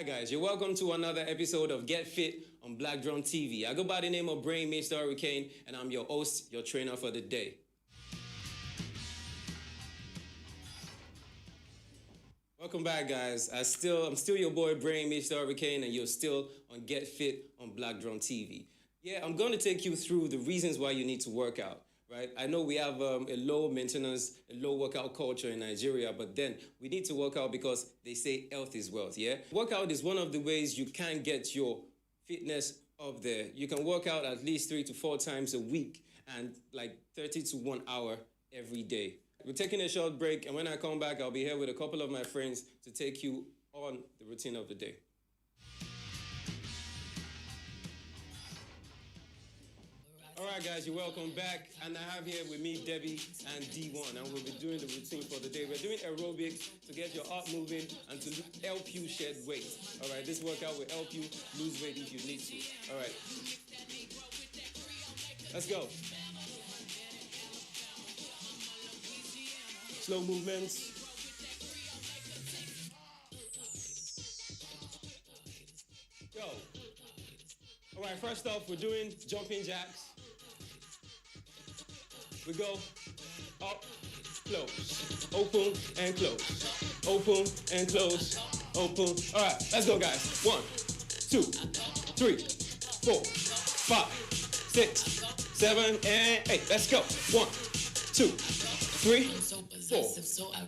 Hi guys, you're welcome to another episode of Get Fit on Black Drum TV. I go by the name of Brain Mr. Hurricane, and I'm your host, your trainer for the day. Welcome back, guys. I'm still your boy Brain Mr. Hurricane, and you're still on Get Fit on Black Drum TV. Yeah, I'm going to take you through the reasons why you need to work out. Right? I know we have a low maintenance, a low workout culture in Nigeria, but then we need to work out because they say health is wealth, yeah? Workout is one of the ways you can get your fitness up there. You can work out at least 3 to 4 times a week and like 30 to 1 hour every day. We're taking a short break, and when I come back, I'll be here with a couple of my friends to take you on the routine of the day. All right, guys, you're welcome back. And I have here with me Debbie and D1, and we'll be doing the routine for the day. We're doing aerobics to get your heart moving and to help you shed weight. All right, this workout will help you lose weight if you need to. All right, let's go. Slow movements. Go. All right, first off, we're doing jumping jacks. We go up, close, open and close, open and close, open. All right, let's go, guys. 1, 2, 3, 4, 5, 6, 7, and 8. Let's go. 1, 2, 3, 4,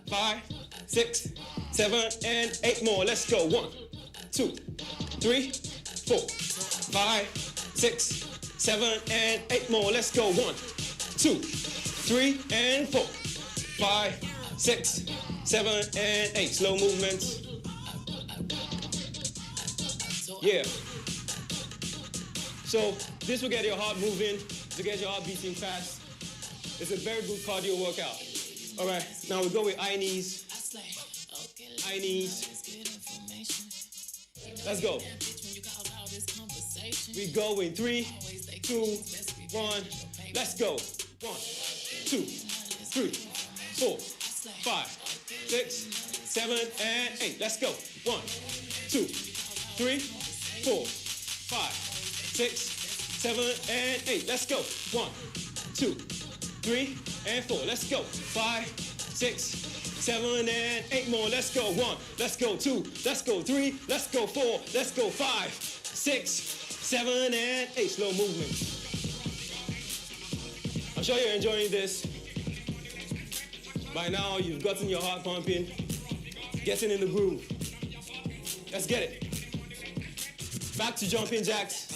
5, 6, 7, and 8 more. Let's go. 1, 2, 3, 4, 5, 6, 7, and 8 more. Let's go. 1, 2, 3, and 4, 5, 6, 7, and 8. Slow movements. Yeah. So this will get your heart moving, to get your heart beating fast. It's a very good cardio workout. All right, now we go with high knees. High knees. Let's go. We go in 3, 2, 1. Let's go. 1, 2, 3, 4, 5, 6, 7, and 8. Let's go. 1, 2, 3, 4, 5, 6, 7, and 8. Let's go. 1, 2, 3, and 4. Let's go. 5, 6, 7, and 8 more. Let's go. 1. Let's go. 2. Let's go. 3. Let's go. 4. Let's go. 5, 6, 7, and 8. Slow movement. I'm sure you're enjoying this. By now, you've gotten your heart pumping, getting in the groove. Let's get it. Back to jumping jacks.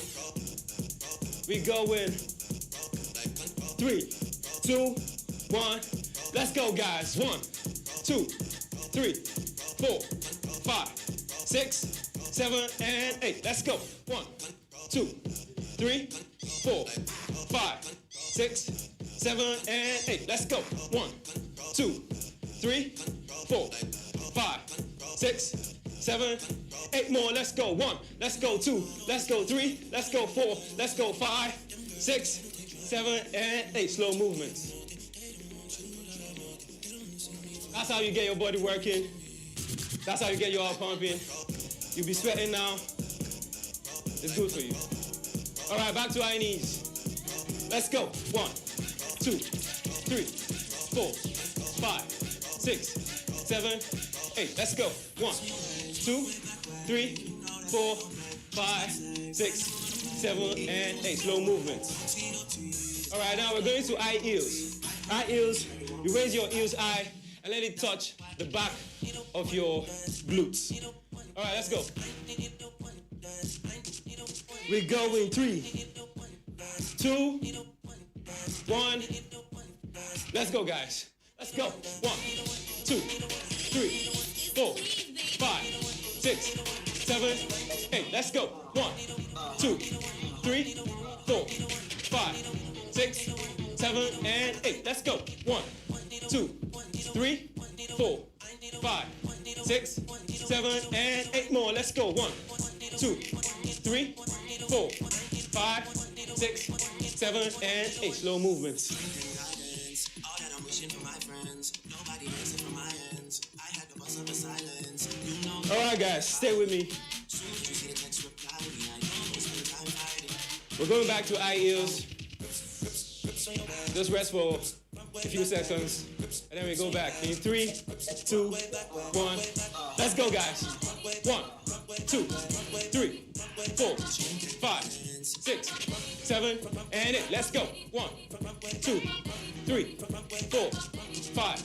We go in 3, 2, 1. Let's go, guys. 1, 2, 3, 4, 5, 6, 7, and 8. Let's go. 1, 2, 3, 4, 5, 6, 7, and 8. Let's go. 1, 2, 3, 4, 5, 6, 7, 8 more. Let's go. 1. Let's go. 2. Let's go. 3. Let's go. 4. Let's go. 5, 6, 7, and 8. Slow movements. That's how you get your body working. That's how you get your heart pumping. You'll be sweating now. It's good for you. All right, back to high knees. Let's go. 1, 2, 3, 4, 5, 6, 7, 8. Let's go. 1, 2, 3, 4, 5, 6, 7, and 8. Slow movements. All right, now we're going to high heels. High heels, you raise your heels high and let it touch the back of your glutes. All right, let's go. We go in 3, 2, 1. Let's go, guys. Let's go. 1, 2, 3, 4, 5, 6, 7, 8. Let's go. 1, 2, 3, 4, 5, 6, 7, and 8. Let's go. 1, 2, 3, 4, 5, 6, 7, and 8 more. Let's go. 1, 2, 3, 4, 5, 6, 7, and 8. Slow movements. All right, guys, stay with me. We're going back to eye ears. Just rest for a few seconds, and then we go back. In 3, 2, 1. Let's go, guys. 1, 2, 3, 4, 5, 6, 7, and 8. Let's go. 1, 2, 3, 4, 5,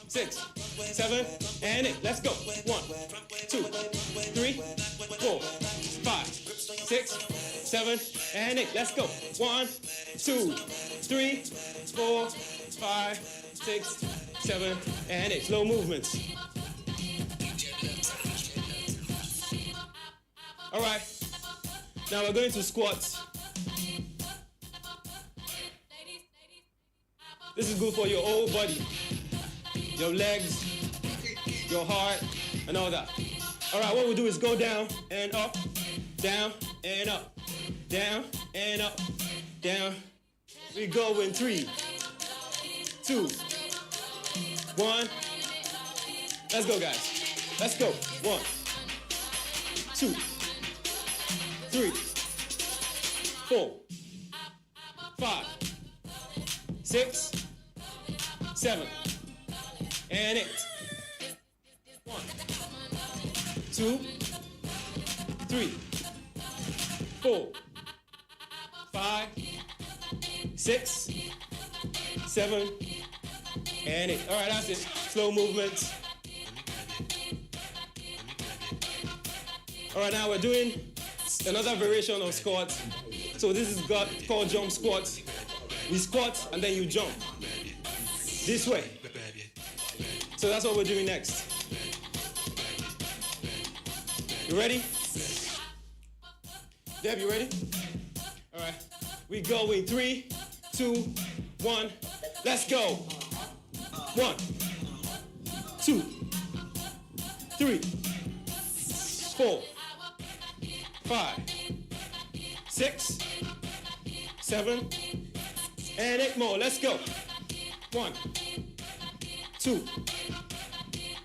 6, 7, and 8. Let's go. 1, 2, 3, 4, 5, 6, 7, and 8. Let's go. 1, 2, 3, 4, 5, 6, 7, and 8. Slow movements. All right. Now we're going to squats. This is good for your whole body, your legs, your heart, and all that. All right, what we do is go down and up, down and up, down and up, down. We go in 3, 2, 1. Let's go, guys. Let's go. 1, 2, 3, 4, 5, 6, 7, and 8. 1, 2, 3, 4, 5, 6, 7, and 8. All right, that's it. Slow movements. All right, now we're doing another variation of squats. So this is called jump squats. We squat and then you jump this way. So that's what we're doing next. You ready? Deb, you ready? All right. We go in 3, 2, 1. Let's go. 1, 2, 3, 4, 5, 6, 7, and 8 more. Let's go. 1, 2,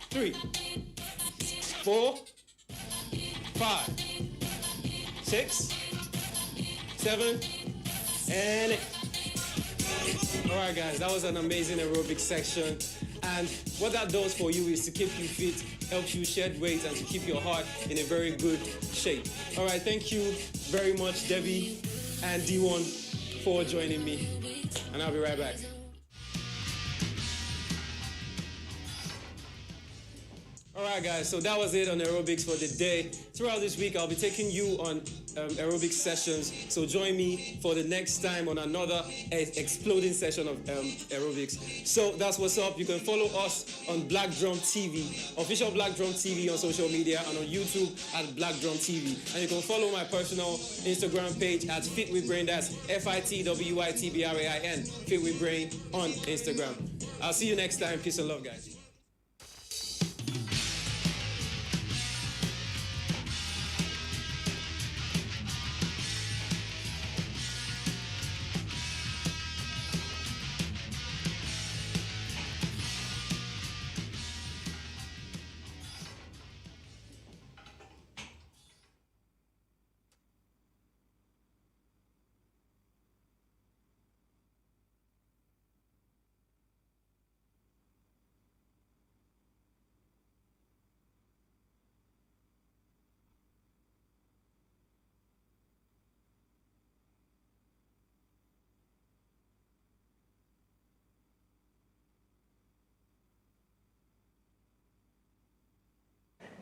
3, 4, 5, 6, 7, and 8. All right, guys, that was an amazing aerobic section. And what that does for you is to keep you fit, helps you shed weight, and to keep your heart in a very good shape. All right, thank you very much, Debbie and D1, for joining me. And I'll be right back. All right, guys, so that was it on aerobics for the day. Throughout this week, I'll be taking you on aerobic sessions. So join me for the next time on another exploding session of aerobics. So that's what's up. You can follow us on Black Drum TV, official Black Drum TV on social media, and on YouTube at Black Drum TV. And you can follow my personal Instagram page at Fit with Brain. That's FITWITBRAIN, Fit with Brain on Instagram. I'll see you next time. Peace and love, guys.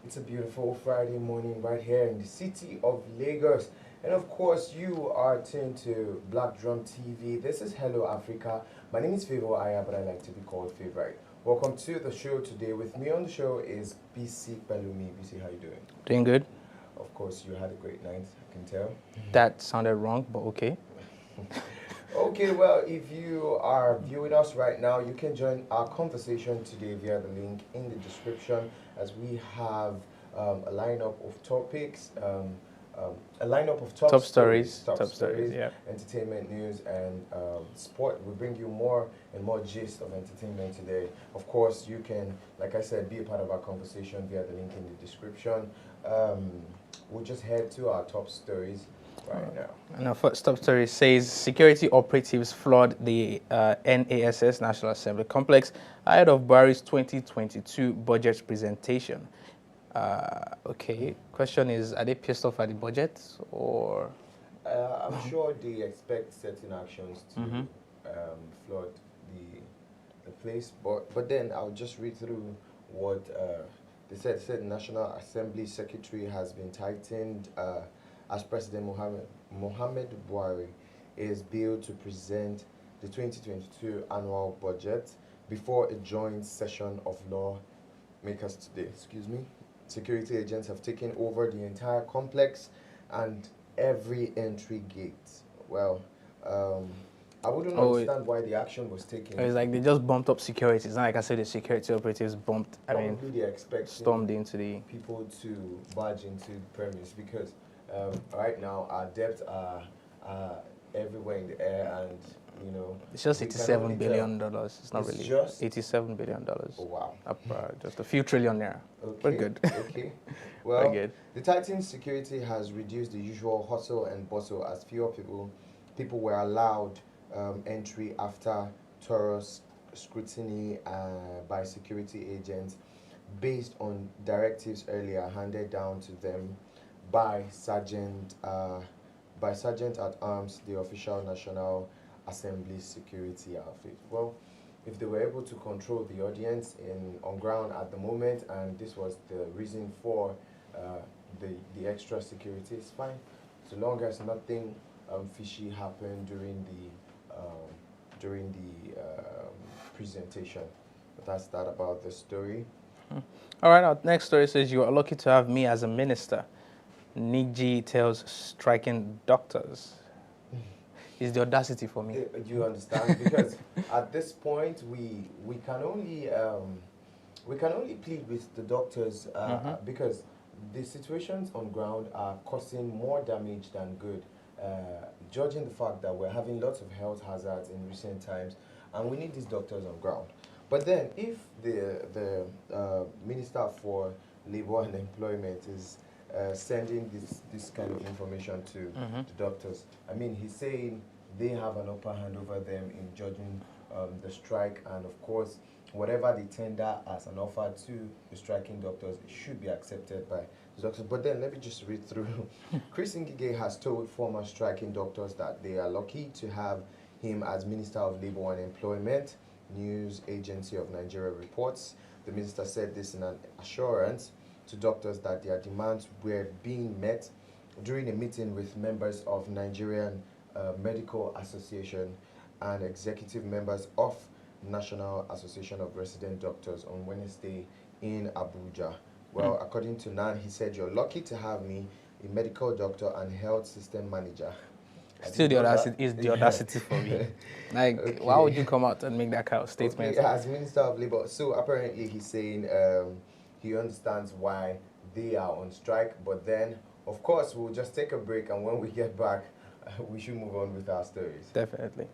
It's a beautiful Friday morning right here in the city of Lagos. And of course, you are tuned to Black Drum TV. This is Hello Africa. My name is Faisal, but I like to be called Favorite. Welcome to the show today. With me on the show is BC Pelumi. BC, how you doing? Doing good. Of course, you had a great night, I can tell. That sounded wrong, but okay. Okay, well, if you are viewing us right now, you can join our conversation today via the link in the description, as we have a lineup of topics, a lineup of top stories, yeah. entertainment news, and sport. We bring you more and more gist of entertainment today. Of course, you can, like I said, be a part of our conversation via the link in the description. We'll just head to our top stories. right now. And our first top story says security operatives flood the NASS National Assembly complex ahead of Buhari's 2022 budget presentation. Okay, question is, are they pissed off at the budget or? I'm sure they expect certain actions to flood the place, but then I'll just read through what they said. Said National Assembly Secretary has been tightened as President Mohammed Buhari is billed to present the 2022 annual budget before a joint session of lawmakers today. Excuse me. Security agents have taken over the entire complex and every entry gate. Well, I wouldn't understand why the action was taken. It's like they just bumped up security. It's not like I said the security operatives bumped, Probably they expect stormed into the people to barge into the premise because right now our debts are everywhere in the air, and you know it's just $87 billion. It's not really just $87 billion. Oh wow! Up, just a few trillion there. Okay. We're good. Okay. Well, the tightened security has reduced the usual hustle and bustle as fewer people were allowed entry after thorough scrutiny by security agents based on directives earlier handed down to them by Sergeant at Arms, the official National Assembly security outfit. Well, if they were able to control the audience on ground at the moment, and this was the reason for the extra security, it's fine, so long as nothing fishy happened during the presentation. But that's that about the story. All right, our next story says you are lucky to have me as a minister. Ngige tells striking doctors. Is the audacity for me? You understand? Because at this point, we can only plead with the doctors because the situations on ground are causing more damage than good. Judging the fact that we're having lots of health hazards in recent times, and we need these doctors on ground. But then, if the Minister for Labour and Employment is sending this kind of information to the doctors, I mean, he's saying they have an upper hand over them in judging the strike, and of course, whatever they tender as an offer to the striking doctors, it should be accepted by the doctors. But then, let me just read through. Chris Ngige has told former striking doctors that they are lucky to have him as Minister of Labour and Employment. News Agency of Nigeria reports. The minister said this in an assurance to doctors that their demands were being met during a meeting with members of Nigerian Medical Association and executive members of National Association of Resident Doctors on Wednesday in Abuja. Well, according to Nan, he said, "You're lucky to have me, a medical doctor and health system manager." Still, the audacity is the audacity for me. Like, okay. Why would you come out and make that kind of statement? Okay, as Minister of Labour, so apparently he's saying he understands why they are on strike, but then, of course, we'll just take a break, and when we get back, we should move on with our stories. Definitely.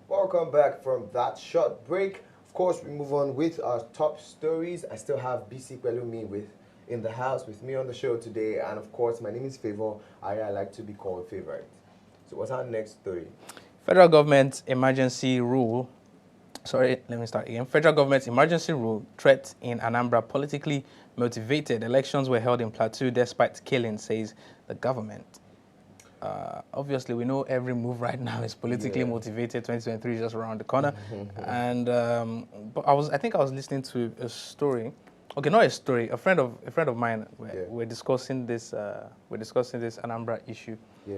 Welcome back from that short break. Of course, we move on with our top stories. I still have BC Pelumi in the house with me on the show today, and of course, my name is Favor. I like to be called Favorite. So, what's our next story? Federal government emergency rule Sorry, let me start again. Federal government's emergency rule threat in Anambra politically motivated. Elections were held in Plateau despite killing, says the government. Obviously, we know every move right now is politically motivated. 2023 is just around the corner, and but I think I was listening to a story. Okay, not a story. A friend of mine. We're discussing this. We're discussing this Anambra issue,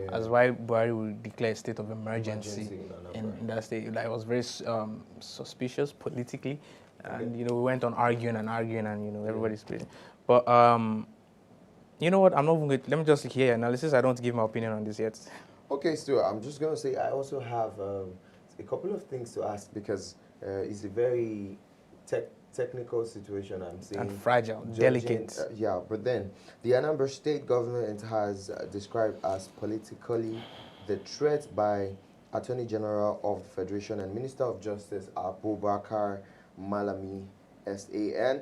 as why Buhari will declare a state of emergency in that state. Like, it was very suspicious politically, and we went on arguing, and everybody's speaking. But you know what? I'm not even going to, let me just hear your analysis. I don't want to give my opinion on this yet. Okay, Stuart, I'm just going to say I also have a couple of things to ask because it's a very technical situation I'm seeing. And fragile, delicate. Yeah, but then the Anambra state government has described as politically the threat by Attorney General of the Federation and Minister of Justice Abubakar Malami SAN.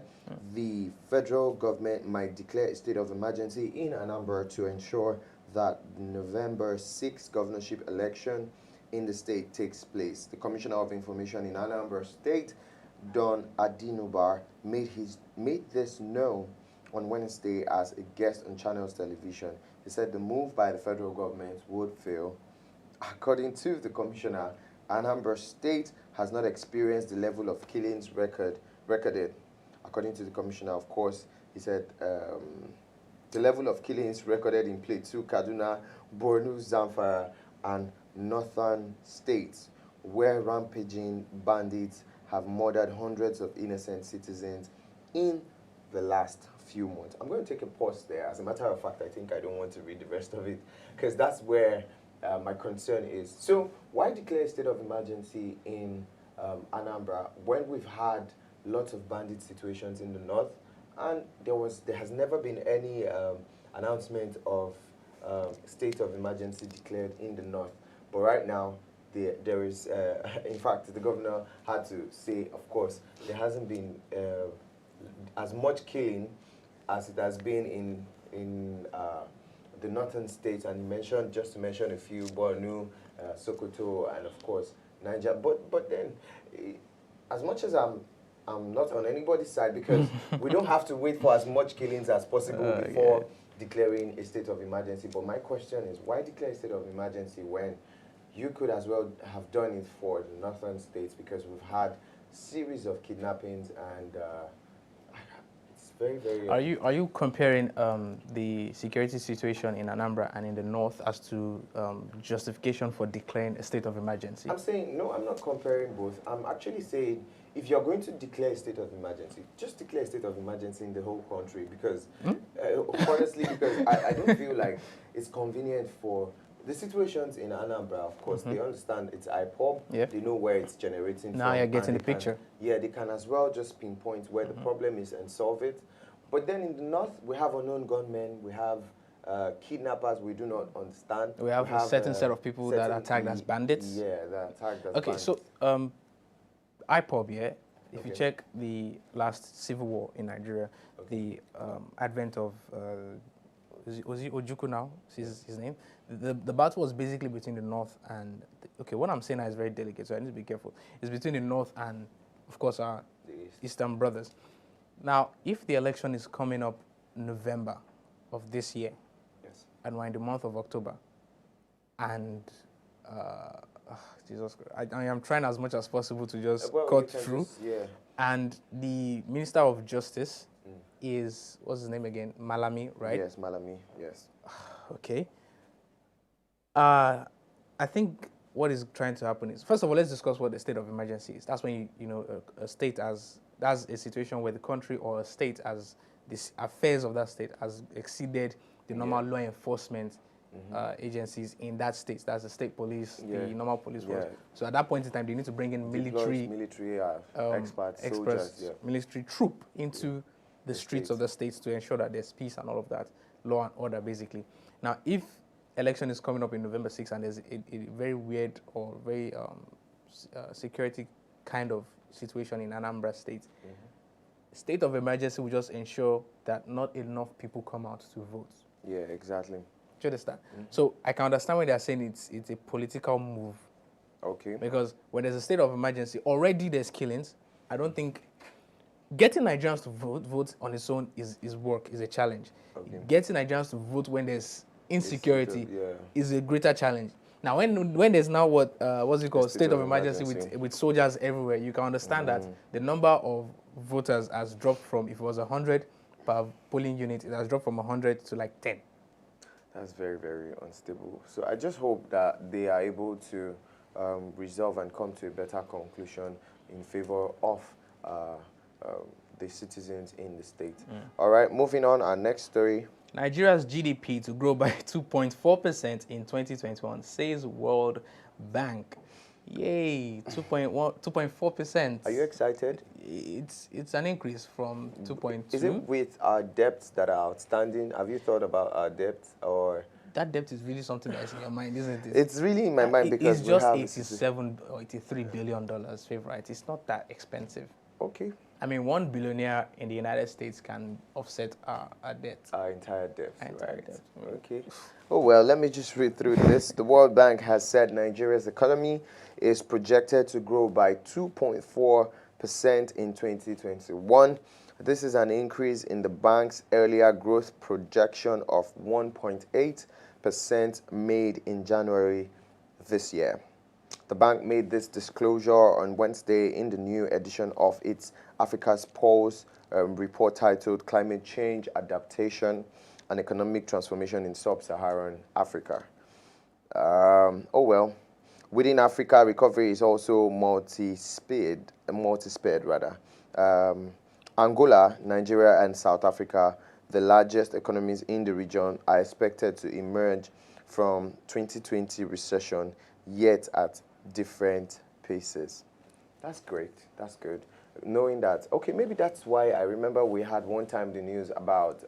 The federal government might declare a state of emergency in Anambra to ensure that the November 6th governorship election in the state takes place. The Commissioner of Information in Anambra State, Don Adinubar, made this known on Wednesday as a guest on Channels Television. He said the move by the federal government would fail. According to the commissioner, Anambra State has not experienced the level of killings recorded. According to the commissioner, of course, he said the level of killings recorded in Plateau, Kaduna, Borno, Zamfara, and northern states, where rampaging bandits have murdered hundreds of innocent citizens in the last few months. I'm going to take a pause there. As a matter of fact, I think I don't want to read the rest of it because that's where my concern is. So why declare a state of emergency in Anambra when we've had lots of bandit situations in the north, and there has never been any announcement of state of emergency declared in the north. But right now, there is, in fact, the governor had to say, of course, there hasn't been as much killing as it has been in the northern states, and he mentioned, just to mention a few, Borno, Sokoto, and of course, Niger. But then, as much as I'm not on anybody's side because we don't have to wait for as much killings as possible before declaring a state of emergency. But my question is, why declare a state of emergency when you could as well have done it for the northern states, because we've had series of kidnappings and it's very, very... Are you comparing the security situation in Anambra and in the north as to justification for declaring a state of emergency? I'm saying, no, I'm not comparing both. I'm actually saying, if you're going to declare a state of emergency, just declare a state of emergency in the whole country, because honestly, because I don't feel like it's convenient for the situations in Anambra. Of course, they understand it's IPOB, they know where it's generating now from. You're getting the picture. Yeah, they can as well just pinpoint where the problem is and solve it. But then in the north, we have unknown gunmen, we have kidnappers we do not understand. We have a certain set of people that are tagged as bandits. Yeah, that are tagged as bandits. Okay, so IPOB, if you check the last civil war in Nigeria, the advent of, was he Ojukwu now, is his name? The battle was basically between the north and, what I'm saying now is very delicate, so I need to be careful. It's between the north and, of course, our Eastern brothers. Now, if the election is coming up November of this year, and we're in the month of October, and Jesus Christ, I am trying as much as possible to just cut through. And the Minister of Justice is, what's his name again? Malami, right? Yes, Malami, yes. Okay. I think what is trying to happen is, first of all, let's discuss what the state of emergency is. That's when a state that's a situation where the country or a state as the affairs of that state has exceeded the normal law enforcement agencies in that state. That's the state police, the normal police force. So at that point in time, they need to bring in military experts, soldiers, military troop into the streets of the states to ensure that there's peace and all of that, law and order, basically. Now, if election is coming up in November 6th and there's a very weird or very security kind of situation in Anambra State, state of emergency will just ensure that not enough people come out to vote. Yeah, exactly. Do you understand? So I can understand when they're saying it's a political move Okay. Because when there's a state of emergency, already there's killings. I don't think getting Nigerians to vote on its own is a challenge. Okay. Getting Nigerians to vote when there's insecurity Yeah. is a greater challenge. Now, when there's now what's it called, state of emergency with soldiers everywhere, you can understand that the number of voters has dropped from, if it was 100 per polling unit, it has dropped from 100 to like 10. That's very, very unstable. So I just hope that they are able to resolve and come to a better conclusion in favor of the citizens in the state. All right, moving on, our next story. Nigeria's GDP to grow by 2.4% in 2021, says World Bank. Yay, 2.4%. Are you excited? It's an increase from 2.2. Is it with our debts that are outstanding? Have you thought about our debts, or that debt is really something that's in your mind, isn't it? It's really in my mind because it's just 87 or 83 billion dollars, right? It's not that expensive. Okay. I mean, one billionaire in the United States can offset our debt. Our entire debt, right? Debt. Okay. Oh, well, let me just read through this. The World Bank has said Nigeria's economy is projected to grow by 2.4% in 2021. This is an increase in the bank's earlier growth projection of 1.8% made in January this year. The bank made this disclosure on Wednesday in the new edition of its Africa's Pulse report titled Climate Change, Adaptation and Economic Transformation in Sub-Saharan Africa. Within Africa, recovery is also multi-speed rather. Angola, Nigeria, and South Africa, the largest economies in the region, are expected to emerge from 2020 recession, yet at different paces. That's great. That's good. Knowing that, okay, maybe that's why I remember we had one time the news about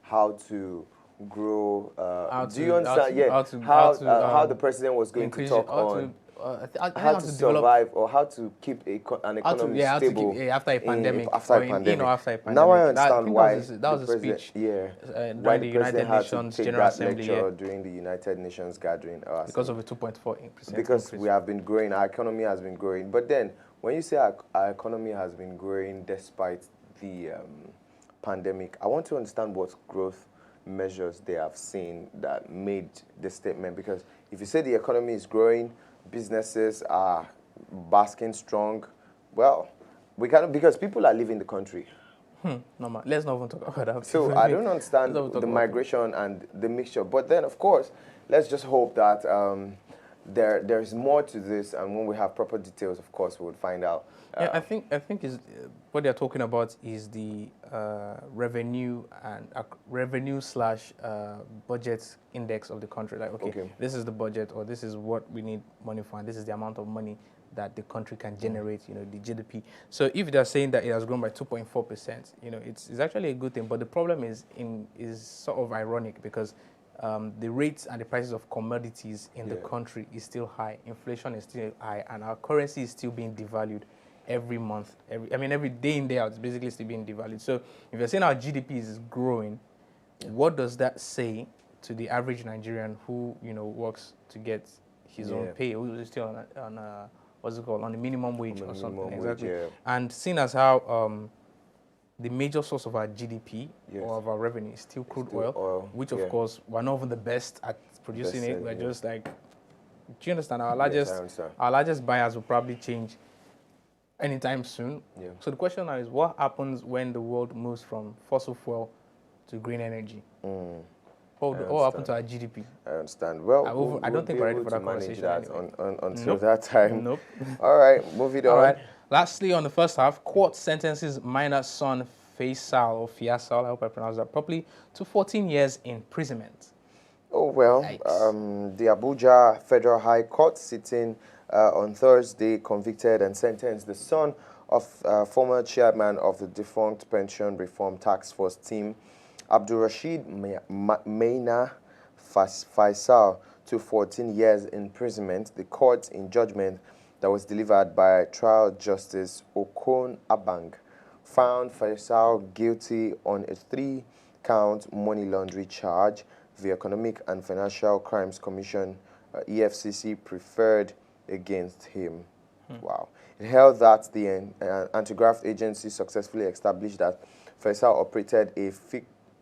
how to grow. Do you understand? How the president was going to talk on how to survive or how to keep an economy stable after a pandemic. After a pandemic. Now I understand why that was a speech. Why the United Nations General Assembly during the United Nations gathering. Because of a 2.4%. Because we have been growing, our economy has been growing. But then, when you say our economy has been growing despite the pandemic, I want to understand what growth measures they have seen that made the statement. Because if you say the economy is growing, businesses are basking strong, well, we cannot, because people are leaving the country. No, let's not even talk about that. So I don't understand the migration and the mixture. But then, of course, let's just hope that there's more to this, and when we have proper details, of course, we'll find out. Yeah, I think is what they're talking about is the revenue and revenue / budget index of the country. Like, okay, this is the budget, or this is what we need money for, and this is the amount of money that the country can generate. You know, the GDP. So if they're saying that it has grown by 2.4%, you know, it's actually a good thing. But the problem is sort of ironic because the rates and the prices of commodities in the country is still high. Inflation is still high, and our currency is still being devalued every month. Every day in, day out, it's basically still being devalued. So if you're saying our GDP is growing, what does that say to the average Nigerian who, you know, works to get his own pay, who is still on what's it called, on the minimum wage or something? Exactly. And seeing as how the major source of our GDP or of our revenue is still crude oil, which of course we're not even the best at producing it. We're just like, do you understand? Our largest buyers will probably change anytime soon. So the question now is, what happens when the world moves from fossil fuel to green energy? What happened to our GDP? I understand. Well, I don't think we're ready for that conversation until that time. Nope. All right, moving on. All right. Lastly, on the first half, court sentences Maina's son Faisal, I hope I pronounced that properly, to 14 years imprisonment. Oh, well, the Abuja Federal High Court sitting on Thursday convicted and sentenced the son of former chairman of the defunct Pension Reform Task Force team, Abdul Maina Faisal, to 14 years imprisonment. The court, in judgment that was delivered by Trial Justice Okon Abang, found Faisal guilty on a 3-count money laundering charge. The Economic and Financial Crimes Commission, EFCC, preferred against him. Wow. It held that the anti-graft agency successfully established that Faisal operated a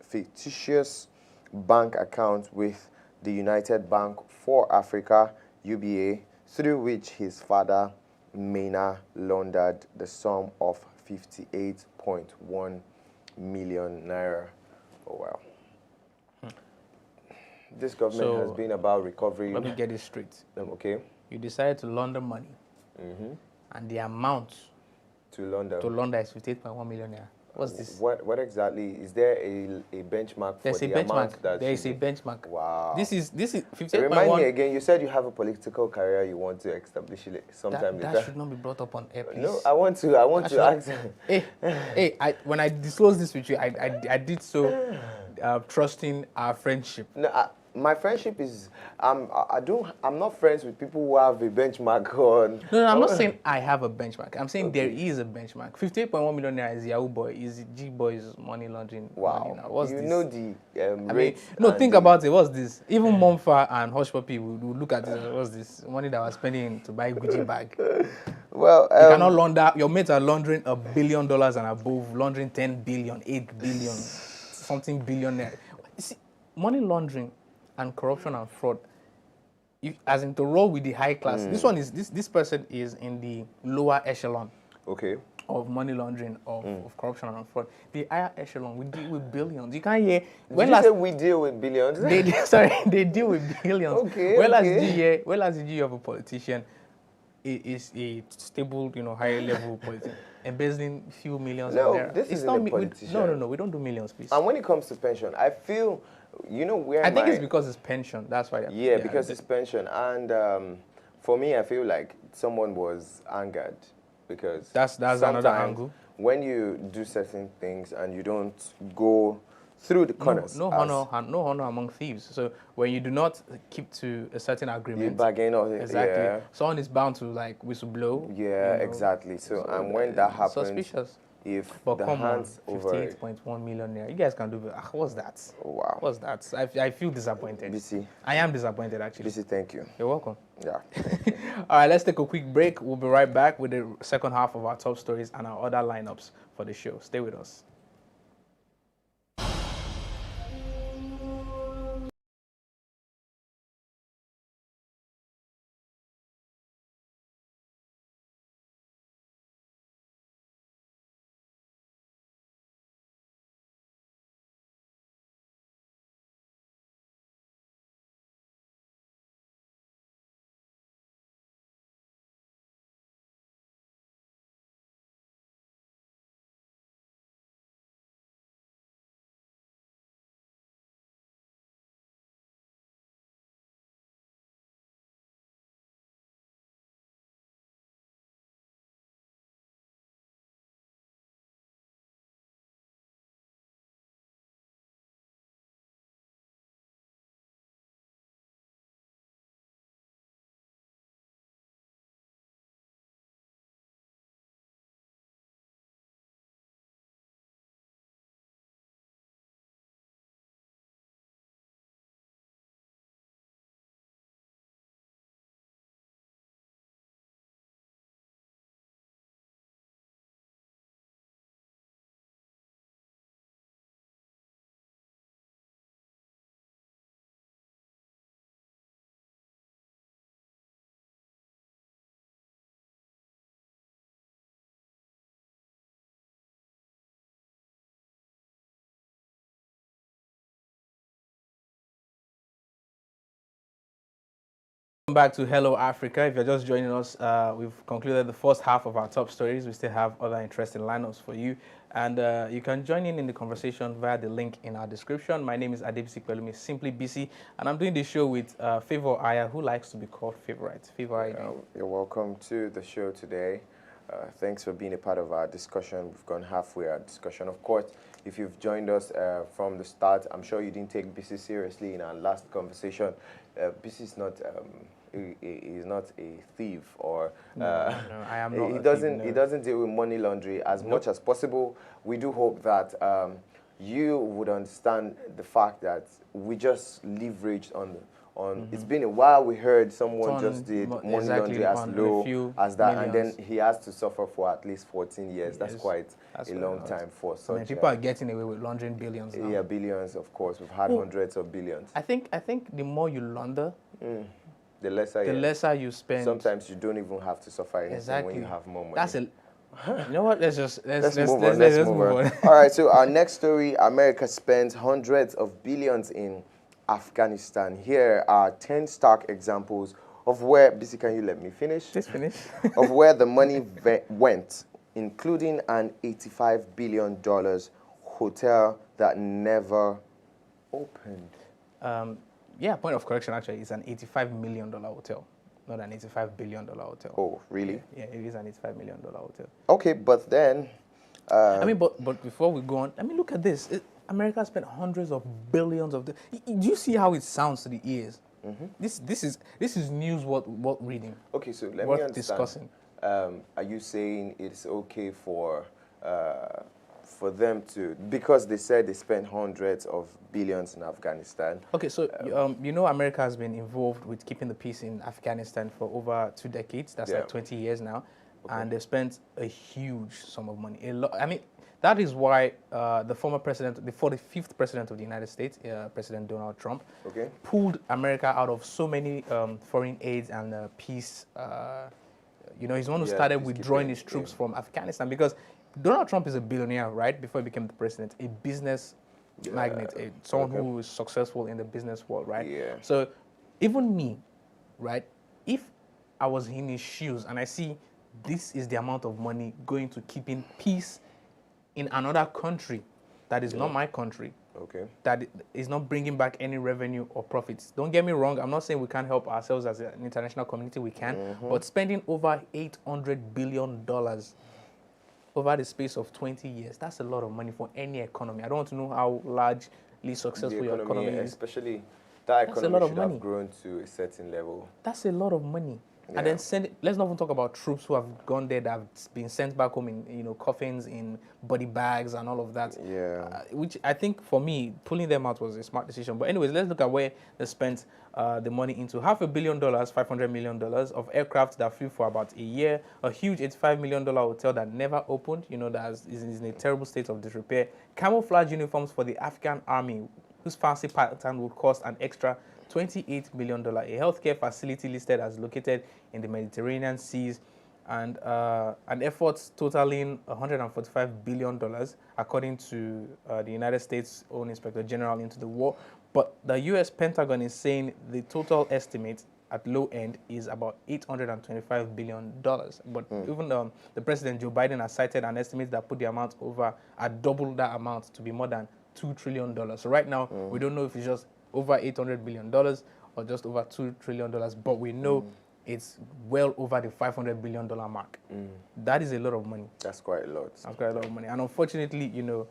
fictitious bank account with the United Bank for Africa, UBA, through which his father, Maina, laundered the sum of 58.1 million naira. Oh, wow. This government has been about recovery. Let me get this straight. Okay. You decided to launder money, and the amount to launder is 58.1 million naira. What's this? What exactly is there a benchmark for the amount that there is a benchmark. Wow. This is 58.1. Remind me again. You said you have a political career you want to establish sometime later. That should not be brought up on air, please. No, I want to ask. When I disclosed this with you, I did so trusting our friendship. No, my friendship is I'm not friends with people who have a benchmark on. No, I'm not saying I have a benchmark. I'm saying there is a benchmark. 58.1 million naira is Yahoo boy, is G boy's money laundering. Wow. Money now. What's you this? know the rate. Think about it. What's this? Even Momfa and Hush Puppy will look at this. What's this? Money that was spending to buy Gucci bag. Well, you cannot launder. Your mates are laundering $1 billion and above, laundering 10 billion, 8 billion, something billionaire. You see, money laundering and corruption and fraud, as in to roll with the high class. This person is in the lower echelon. Okay. Of money laundering, of corruption and fraud. The higher echelon, we deal with billions. You can't hear. Did you say we deal with billions? They deal with billions. Okay. As the year of a politician is a stable, higher level politician, embezzling few millions. No, this is not a politician. No, we don't do millions, please. And when it comes to pension, I feel, where I think it's because it's pension. That's why. Yeah, because it's pension. And for me, I feel like someone was angered because that's another angle. When you do certain things and you don't go through the corners. No honor among thieves. So when you do not keep to a certain agreement, you bargain on it. Exactly. Yeah. Someone is bound to whistleblow. Yeah, exactly. So and when that happens, suspicious. If but the hands over 58.1 million naira, you guys can do it. What's that? Wow. What's that? I feel disappointed. BC. I am disappointed, actually. BC, thank you. You're welcome. Yeah. All right, let's take a quick break. We'll be right back with the second half of our top stories and our other lineups for the show. Stay with us. Welcome back to Hello Africa. If you're just joining us, we've concluded the first half of our top stories. We still have other interesting lineups for you. And you can join in the conversation via the link in our description. My name is Adebisi Pelumi, simply BC. And I'm doing the show with Favor Aya, who likes to be called Favorite. Favor, how are you doing? You're welcome to the show today. Thanks for being a part of our discussion. We've gone halfway our discussion. Of course, if you've joined us from the start, I'm sure you didn't take BC seriously in our last conversation. BC is not he's not a thief or no, I am not. He doesn't deal with money laundering as much as possible. We do hope that you would understand the fact that we just leveraged on. It's been a while. We heard someone just did money exactly, laundering as on a low few as that, millions. and then he has to suffer for at least 14 years. That's Yes. quite That's a quite long a lot. time for I such. mean, people are getting away with laundering billions now. Yeah, billions, of course. We've had hundreds of billions. I think the more you launder, The lesser, the lesser you spend. Sometimes you don't even have to suffer anything when you have more money. That's a. You know what? Let's move on. All right. So our next story: America spends hundreds of billions in Afghanistan. Here are 10 stark examples of where. Bisi, can you let me finish? Just finish. Of where the money went, including an $85 billion hotel that never opened. Yeah, point of correction, actually, it's an $85 million hotel, not an $85 billion hotel. Oh, really? Yeah, it is an $85 million hotel. Okay, but then... I mean, but before we go on, I mean, look at this. America spent hundreds of billions of... Do you see how it sounds to the ears? This is news worth reading. Okay, so let me understand. Discussing. Are you saying it's okay for them to, because they said they spent hundreds of billions in Afghanistan? Okay, so you know, America has been involved with keeping the peace in Afghanistan for over 2 decades. That's like 20 years now. Okay. And they've spent a huge sum of money. A lot. I mean, that is why the former president, the 45th president of the United States, President Donald Trump, pulled America out of so many foreign aids and peace. You know, he's the one who started withdrawing his troops from Afghanistan, because Donald Trump is a billionaire, right? Before he became the president, a business magnate, someone who is successful in the business world, right? Yeah. So even me, right? If I was in his shoes and I see this is the amount of money going to keeping peace in another country that is not my country, that is not bringing back any revenue or profits. Don't get me wrong, I'm not saying we can't help ourselves as an international community, we can, but spending over $800 billion over the space of 20 years, that's a lot of money for any economy. I don't want to know how largely successful your economy is. Especially that economy should have grown to a certain level. That's a lot of money. Yeah. And then let's not even talk about troops who have gone there that have been sent back home in coffins, in body bags and all of that. Yeah. Which I think for me, pulling them out was a smart decision. But anyways, let's look at where they spent the money into. $500 million, $500 million of aircraft that flew for about a year, a huge $85 million hotel that never opened, you know, that is in a terrible state of disrepair, camouflage uniforms for the Afghan army, whose fancy pattern would cost an extra $28 million, a healthcare facility listed as located in the Mediterranean seas, and an effort totaling $145 billion, according to the United States' own Inspector General into the war. But the U.S. Pentagon is saying the total estimate at low end is about $825 billion. But even the President, Joe Biden, has cited an estimate that put the amount over at double that amount to be more than $2 trillion. So right now, we don't know if it's just over $800 billion or just over $2 trillion, but we know it's well over the $500 billion mark. That is a lot of money. That's quite a lot. That's quite a lot of money. And unfortunately, you know,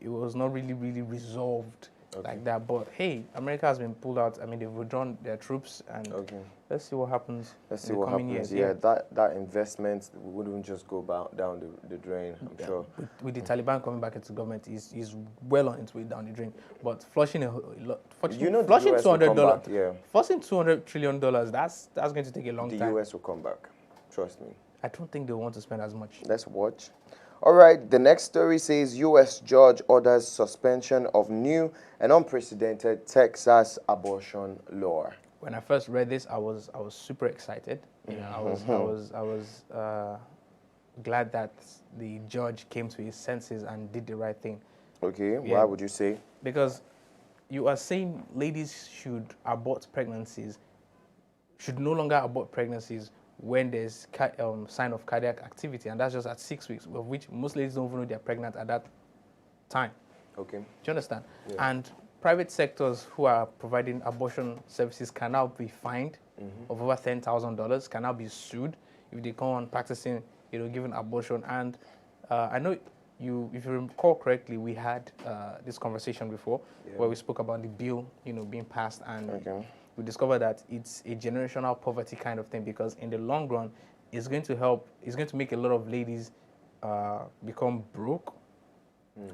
it was not really resolved like that. But hey, America has been pulled out. I mean, they've withdrawn their troops, and let's see what happens. Let's see what happens. Years. Yeah, that investment wouldn't just go down the drain, I'm sure. With the Taliban coming back into government, is well on its way down the drain. But flushing flushing $200, flushing $200 trillion, that's going to take a long time. The US will come back. Trust me. I don't think they want to spend as much. Let's watch. All right, the next story says U.S. judge orders suspension of new and unprecedented Texas abortion law. When I first read this, I was super excited. You know, I was glad that the judge came to his senses and did the right thing. Okay, why would you say? Because you are saying ladies should no longer abort pregnancies when there's sign of cardiac activity, and that's just at 6 weeks, of which most ladies don't even know they're pregnant at that time. Okay. Do you understand? Yeah. And private sectors who are providing abortion services can now be fined of over $10,000, can now be sued if they come on practicing, you know, giving abortion. And I know if you recall correctly, we had this conversation before where we spoke about the bill, you know, being passed, and we discovered that it's a generational poverty kind of thing, because in the long run, it's going to make a lot of ladies become broke,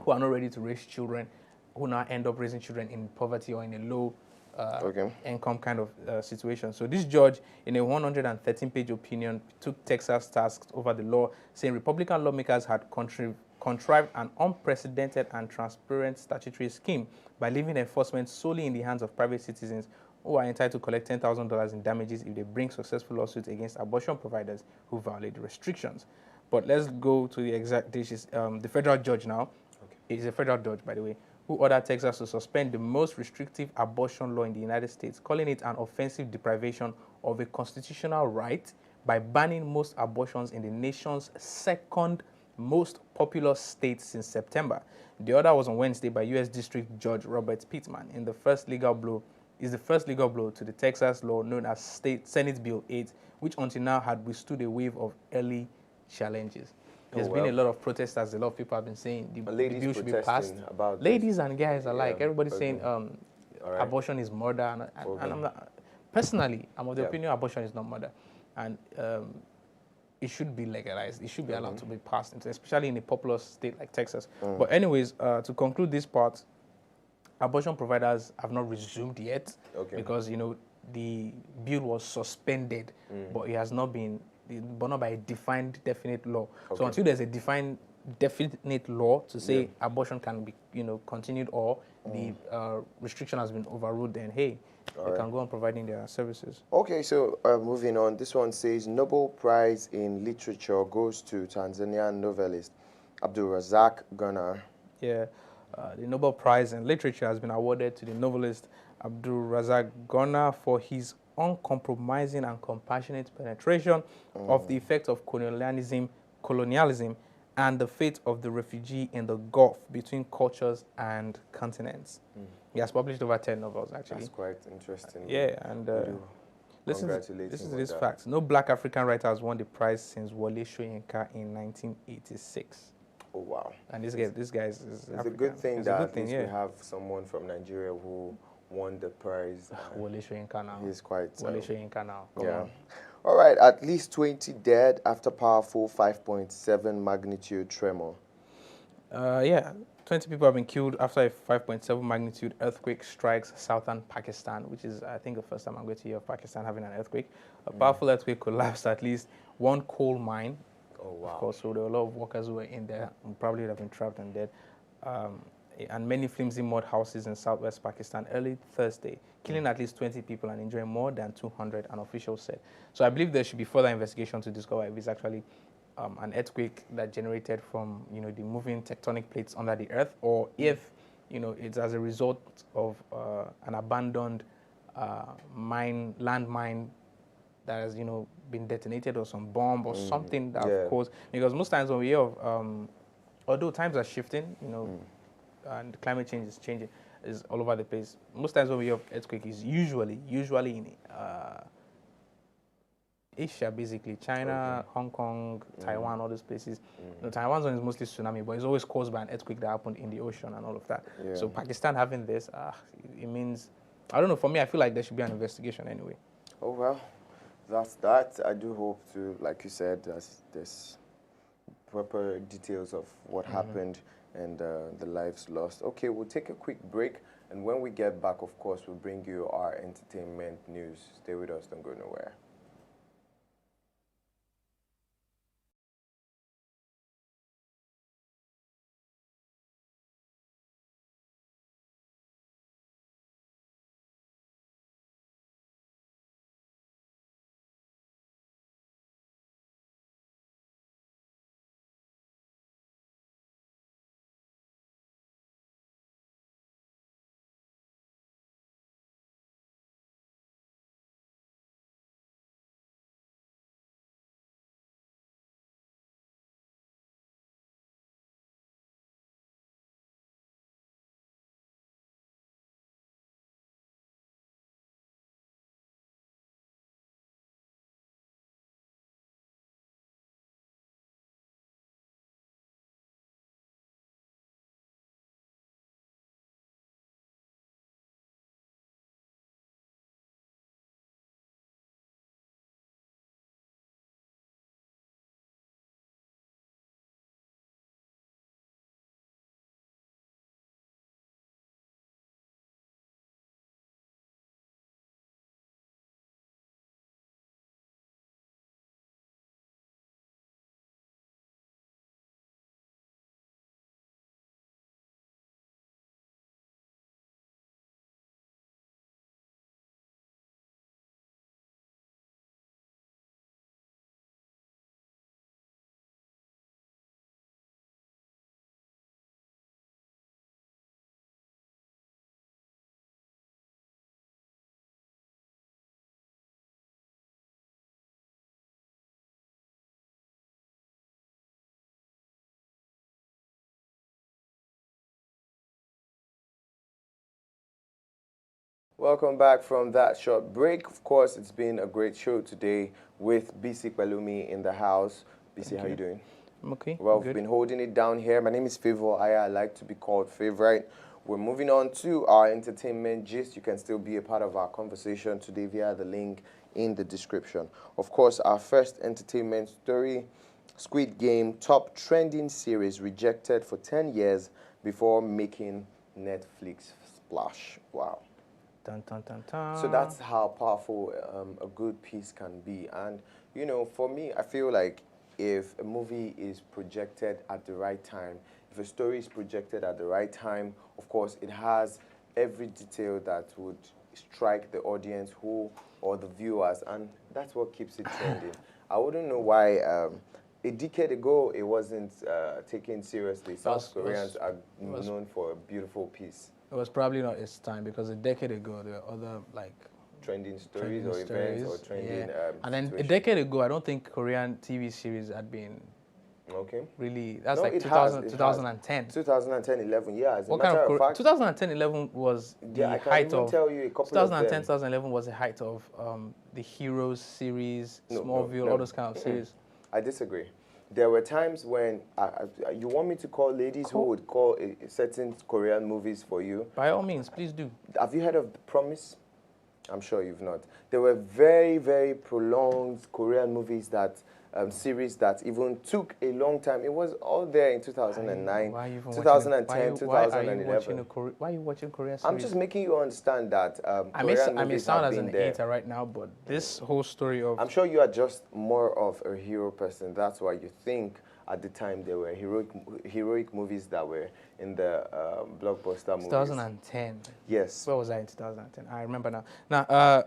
who are not ready to raise children, who now end up raising children in poverty or in a low Okay. income kind of situation. So this judge, in a 113-page opinion, took Texas task over the law, saying Republican lawmakers had contrived an unprecedented and transparent statutory scheme by leaving enforcement solely in the hands of private citizens who are entitled to collect $10,000 in damages if they bring successful lawsuits against abortion providers who violate the restrictions. But let's go to the exact dishes. The federal judge now, is a federal judge, by the way, who ordered Texas to suspend the most restrictive abortion law in the United States, calling it an offensive deprivation of a constitutional right by banning most abortions in the nation's second most populous state since September. The order was on Wednesday by U.S. District Judge Robert Pittman in the first legal blow to the Texas law known as Senate Bill 8, which until now had withstood a wave of early challenges. There's been a lot of protesters. A lot of people have been saying the bill should be passed. Ladies and guys alike. Everybody's saying abortion is murder. And I'm not, personally, I'm of the opinion abortion is not murder. And it should be legalized. It should be allowed to be passed, especially in a populous state like Texas. But anyways, to conclude this part, abortion providers have not resumed yet because, you know, the bill was suspended, but it has not been but not by a defined, definite law. So until there's a defined, definite law to say abortion can be, you know, continued or the restriction has been overruled, then hey, they can go on providing their services. Okay, so moving on. This one says Nobel Prize in Literature goes to Tanzanian novelist Abdul Razak Ghana. Yeah, the Nobel Prize in Literature has been awarded to the novelist Abdul Razak Ghana for his uncompromising and compassionate penetration of the effect of colonialism and the fate of the refugee in the Gulf between cultures and continents. He has published over 10 novels, actually. That's quite interesting. Yeah, and listen to this fact. No black African writer has won the prize since Wole Soyinka in 1986. Oh, wow. And this guy is It's African. a good thing it's that a at least we have someone from Nigeria who won the prize. Wole Soyinka now. He's quite... Wole Soyinka now. Yeah. All right, at least 20 dead after powerful 5.7 magnitude tremor. Yeah, 20 people have been killed after a 5.7 magnitude earthquake strikes southern Pakistan, which is, I think, the first time I'm going to hear of Pakistan having an earthquake. A powerful earthquake collapsed at least one coal mine. Oh, wow. Of course, so there were a lot of workers who were in there and probably would have been trapped and dead. And many flimsy mud houses in southwest Pakistan early Thursday, killing at least 20 people and injuring more than 200, an official said. So I believe there should be further investigation to discover if it's actually an earthquake that generated from, you know, the moving tectonic plates under the earth, or if, you know, it's as a result of an abandoned landmine that has, you know, been detonated, or some bomb or something that caused. Because most times when we hear of, although times are shifting, you know, and climate change is changing, is all over the place. Most times when we hear of earthquake is usually in Asia, basically China, Hong Kong, Taiwan, all those places. You know, Taiwan's one is mostly tsunami, but it's always caused by an earthquake that happened in the ocean and all of that. So Pakistan having this, it means, I don't know. For me, I feel like there should be an investigation anyway. Oh well, that's that. I do hope to, like you said, there's proper details of what happened and the lives lost. Okay, we'll take a quick break, and when we get back, of course, we'll bring you our entertainment news. Stay with us, don't go nowhere. Welcome back from that short break. Of course, it's been a great show today with BC Pelumi in the house. BC, how you doing? I'm okay. Well, Good. we've been holding it down here. My name is Faisal. I like to be called Favorite. We're moving on to our entertainment gist. You can still be a part of our conversation today via the link in the description. Of course, our first entertainment story, Squid Game top trending series rejected for 10 years before making Netflix splash. Wow. Dun, dun, dun, dun. So that's how powerful a good piece can be. And, you know, for me, I feel like if a movie is projected at the right time, if a story is projected at the right time, of course, it has every detail that would strike the audience or the viewers, and that's what keeps it trending. I wouldn't know why a decade ago it wasn't taken seriously. South Koreans are known for a beautiful piece. It was probably not its time because a decade ago there were other like trending stories or events or trending and then situations. a decade ago I don't think Korean TV series had been really, that's No, like it 2010. 2010, 11, yeah. As a What kind matter of of fact, 2010, 11 was the I can height even of tell you a couple 2010, of them. 2011 was the height of the Heroes series, No, Smallville, all those kind of series. I disagree. There were times when you want me to call ladies who would call certain Korean movies for you. By all means, please do. Have you heard of The Promise? I'm sure you've not. There were very, very prolonged Korean movies series that even took a long time. It was all there in 2009, 2010, 2011. Why are you watching Korean series? I'm just making you understand that I may sound as an hater right now, but this whole story of... I'm sure you are just more of a hero person. That's why you think at the time there were heroic movies that were in the blockbuster movies. 2010. Yes. Where was I in 2010? I remember now. Now,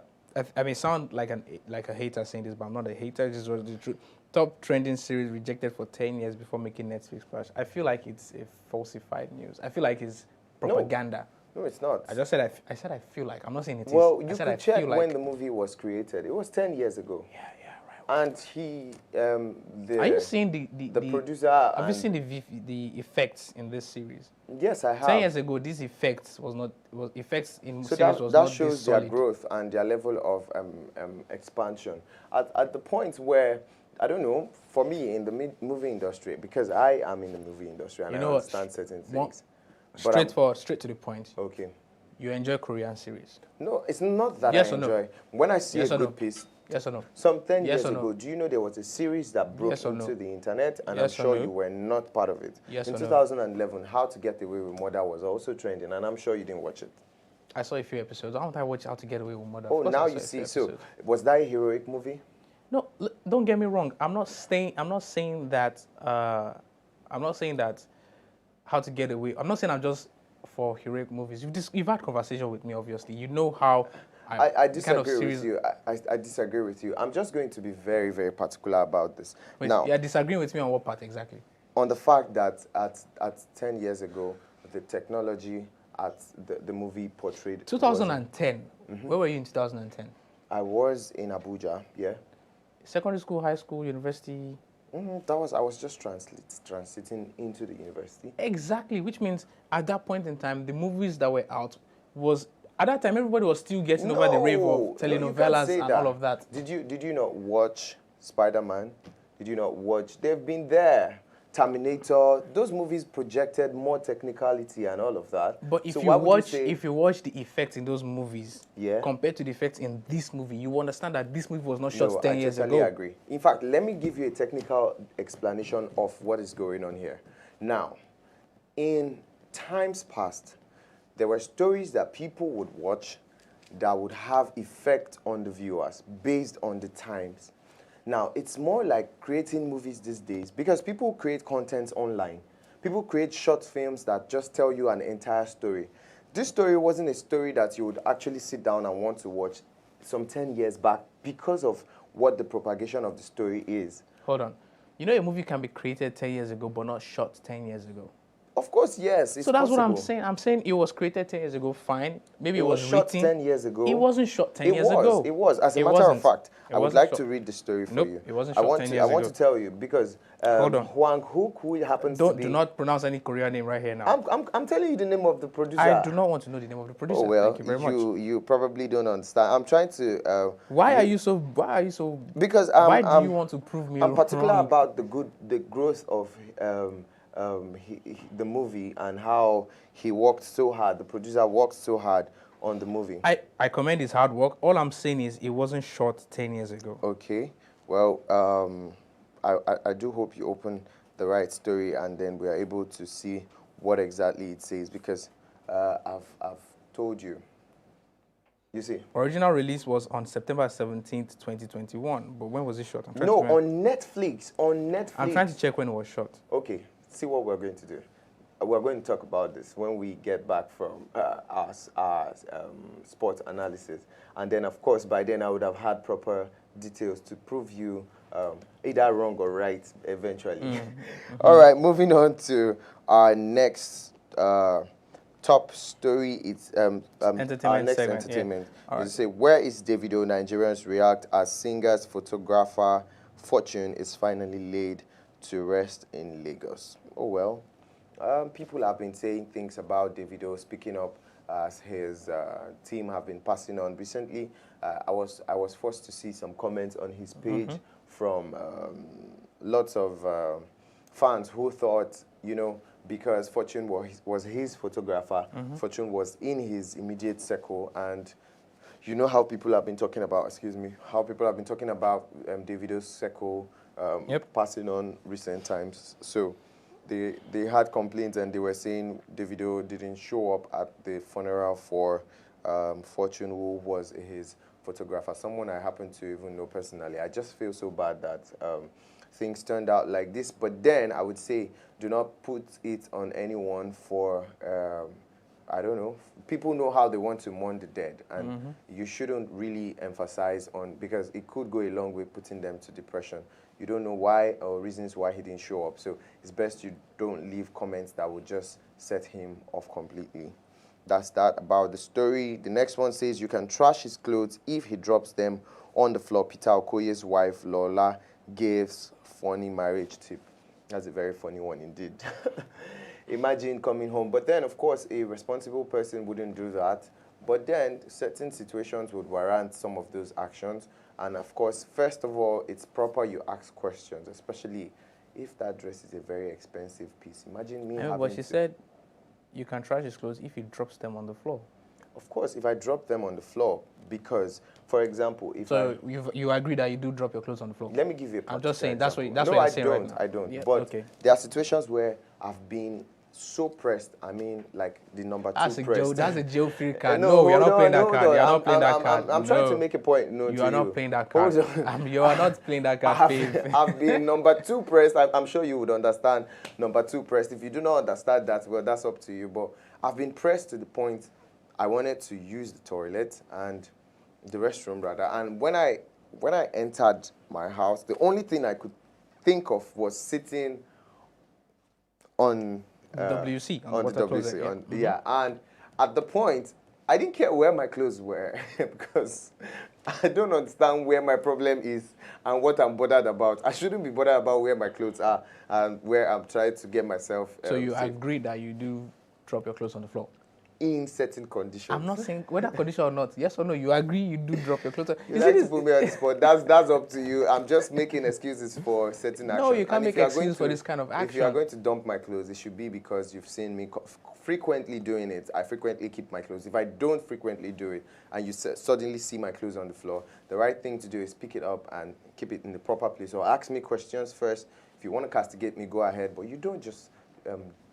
I may sound like a hater saying this, but I'm not a hater. This was the truth. Top trending series rejected for 10 years before making Netflix splash. I feel like it's a falsified news. I feel like it's propaganda. No, it's not. I just said I said I feel like. I'm not saying it is. Well, you could check like, when the movie was created. It was 10 years ago. Yeah, right. And he, are you seeing the producer? Have you seen the effects in this series? Yes, I have. 10 years ago, these effects effects in so series was not this solid. That shows their growth and their level of expansion. At the point where, I don't know, for me in the movie industry, because I am in the movie industry and I understand certain things. Straight to the point. Okay. You enjoy Korean series? No, it's not that yes I enjoy. When I see a good piece. Yes or no? Some 10 years ago, do you know there was a series that broke into the internet, and I'm sure you were not part of it. Yes in or 2011, How to Get Away with Murder was also trending, and I'm sure you didn't watch it. I saw a few episodes. Why don't I watch How to Get Away with Murder? Oh, now you see. So, was that a heroic movie? No, don't get me wrong. I'm not saying that. I'm not saying that How to Get Away. I'm not saying I'm just for heroic movies. You've had conversation with me, obviously. You know how. I disagree with you. I disagree with you. I'm just going to be very, very particular about this. Wait, now, you're disagreeing with me on what part exactly? On the fact that at 10 years ago, the technology at the movie portrayed... 2010. Where were you in 2010? I was in Abuja, yeah. Secondary school, high school, university? I was just transiting into the university. Exactly, which means at that point in time, the movies that were out was... At that time, everybody was still getting over the rave of telenovelas and all of that. Did you not watch Spider-Man? Did you not watch? They've been there. Terminator. Those movies projected more technicality and all of that. But if you watch the effects in those movies, compared to the effects in this movie, you understand that this movie was not shot 10 years ago. I totally agree. In fact, let me give you a technical explanation of what is going on here. Now, in times past, there were stories that people would watch that would have effect on the viewers based on the times. Now, it's more like creating movies these days because people create content online. People create short films that just tell you an entire story. This story wasn't a story that you would actually sit down and want to watch some 10 years back because of what the propagation of the story is. Hold on. You know a movie can be created 10 years ago but not shot 10 years ago? Of course, yes. It's So that's what I'm possible. saying. I'm saying it was created 10 years ago, fine. Maybe it was shot written. 10 years ago. It wasn't shot 10 years ago. It was. As a It matter of wasn't. fact, It I would wasn't like shot. to read the story for Nope, you. it wasn't shot 10 years I want ago. to tell you because Hold on. Hwang Hook, who happens to be... Do not pronounce any Korean name right here now. I'm telling you the name of the producer. I do not want to know the name of the producer. Oh, well, Thank you very much. you probably don't understand. I'm trying to... Why are you so... Because why do you want to prove me I'm particular wrong? about the growth of the movie and how he worked so hard. The producer worked so hard on the movie. I commend his hard work. All I'm saying is it wasn't shot 10 years ago. Okay. Well, I do hope you open the right story and then we are able to see what exactly it says because I've told you. You see? Original release was on September 17th, 2021. But when was it shot? No, on Netflix. On Netflix. I'm trying to check when it was shot. Okay. See what we're going to do. We're going to talk about this when we get back from our sports analysis. And then, of course, by then I would have had proper details to prove you either wrong or right eventually. All right, moving on to our next top story. It's entertainment our next segment, entertainment. Yeah. Right. Say, where is Davido? Nigerians react as singer's photographer fortune is finally laid to rest in Lagos. Oh well, people have been saying things about Davido speaking up as his team have been passing on. Recently, I was forced to see some comments on his page from lots of fans who thought, you know, because Fortune was his photographer, Fortune was in his immediate circle, and you know how people have been talking about, how people have been talking about Davido's circle passing on recent times. So they had complaints and they were saying Davido didn't show up at the funeral for Fortune, who was his photographer, someone I happen to even know personally. I just feel so bad that things turned out like this. But then I would say, do not put it on anyone for, I don't know, people know how they want to mourn the dead. And you shouldn't really emphasize on, because it could go a long way putting them to depression. You don't know why or reasons why he didn't show up. So it's best you don't leave comments that would just set him off completely. That's that about the story. The next one says you can trash his clothes if he drops them on the floor. Peter Okoye's wife, Lola, gives funny marriage tip. That's a very funny one indeed. Imagine coming home. But then, of course, a responsible person wouldn't do that. But then certain situations would warrant some of those actions. And of course, first of all, it's proper you ask questions, especially if that dress is a very expensive piece. Imagine me having but she said you can trash his clothes if he drops them on the floor. Of course, if I drop them on the floor, because, for example, if you agree that you do drop your clothes on the floor? Let me give you a I'm just saying, example. that's what you're saying right now. I don't. Yeah, but okay. there are situations where I've been so pressed. I mean, like the number two pressed. That's a jail-free card. No, you're not playing that hold card. on. You're not playing that card. I'm trying to make a point. No, you are not playing that card. You are not playing that card. I've been number two pressed. I'm sure you would understand number two pressed. If you do not understand that, well, that's up to you. But I've been pressed to the point I wanted to use the toilet and the restroom rather. And when I entered my house, the only thing I could think of was sitting on WC on the WC. Yeah, and at the point, I didn't care where my clothes were because I don't understand where my problem is and what I'm bothered about. I shouldn't be bothered about where my clothes are and where I'm trying to get myself. So you agree that you do drop your clothes on the floor? In certain conditions. I'm not saying whether condition or not. Yes or no, you agree you do drop your clothes. You like to put me on the spot. That's up to you. I'm just making excuses for certain action. No, you can't make excuses for this kind of action. If you are going to dump my clothes, it should be because you've seen me frequently doing it. I frequently keep my clothes. If I don't frequently do it and you suddenly see my clothes on the floor, the right thing to do is pick it up and keep it in the proper place. Or ask me questions first. If you want to castigate me, go ahead. But you don't just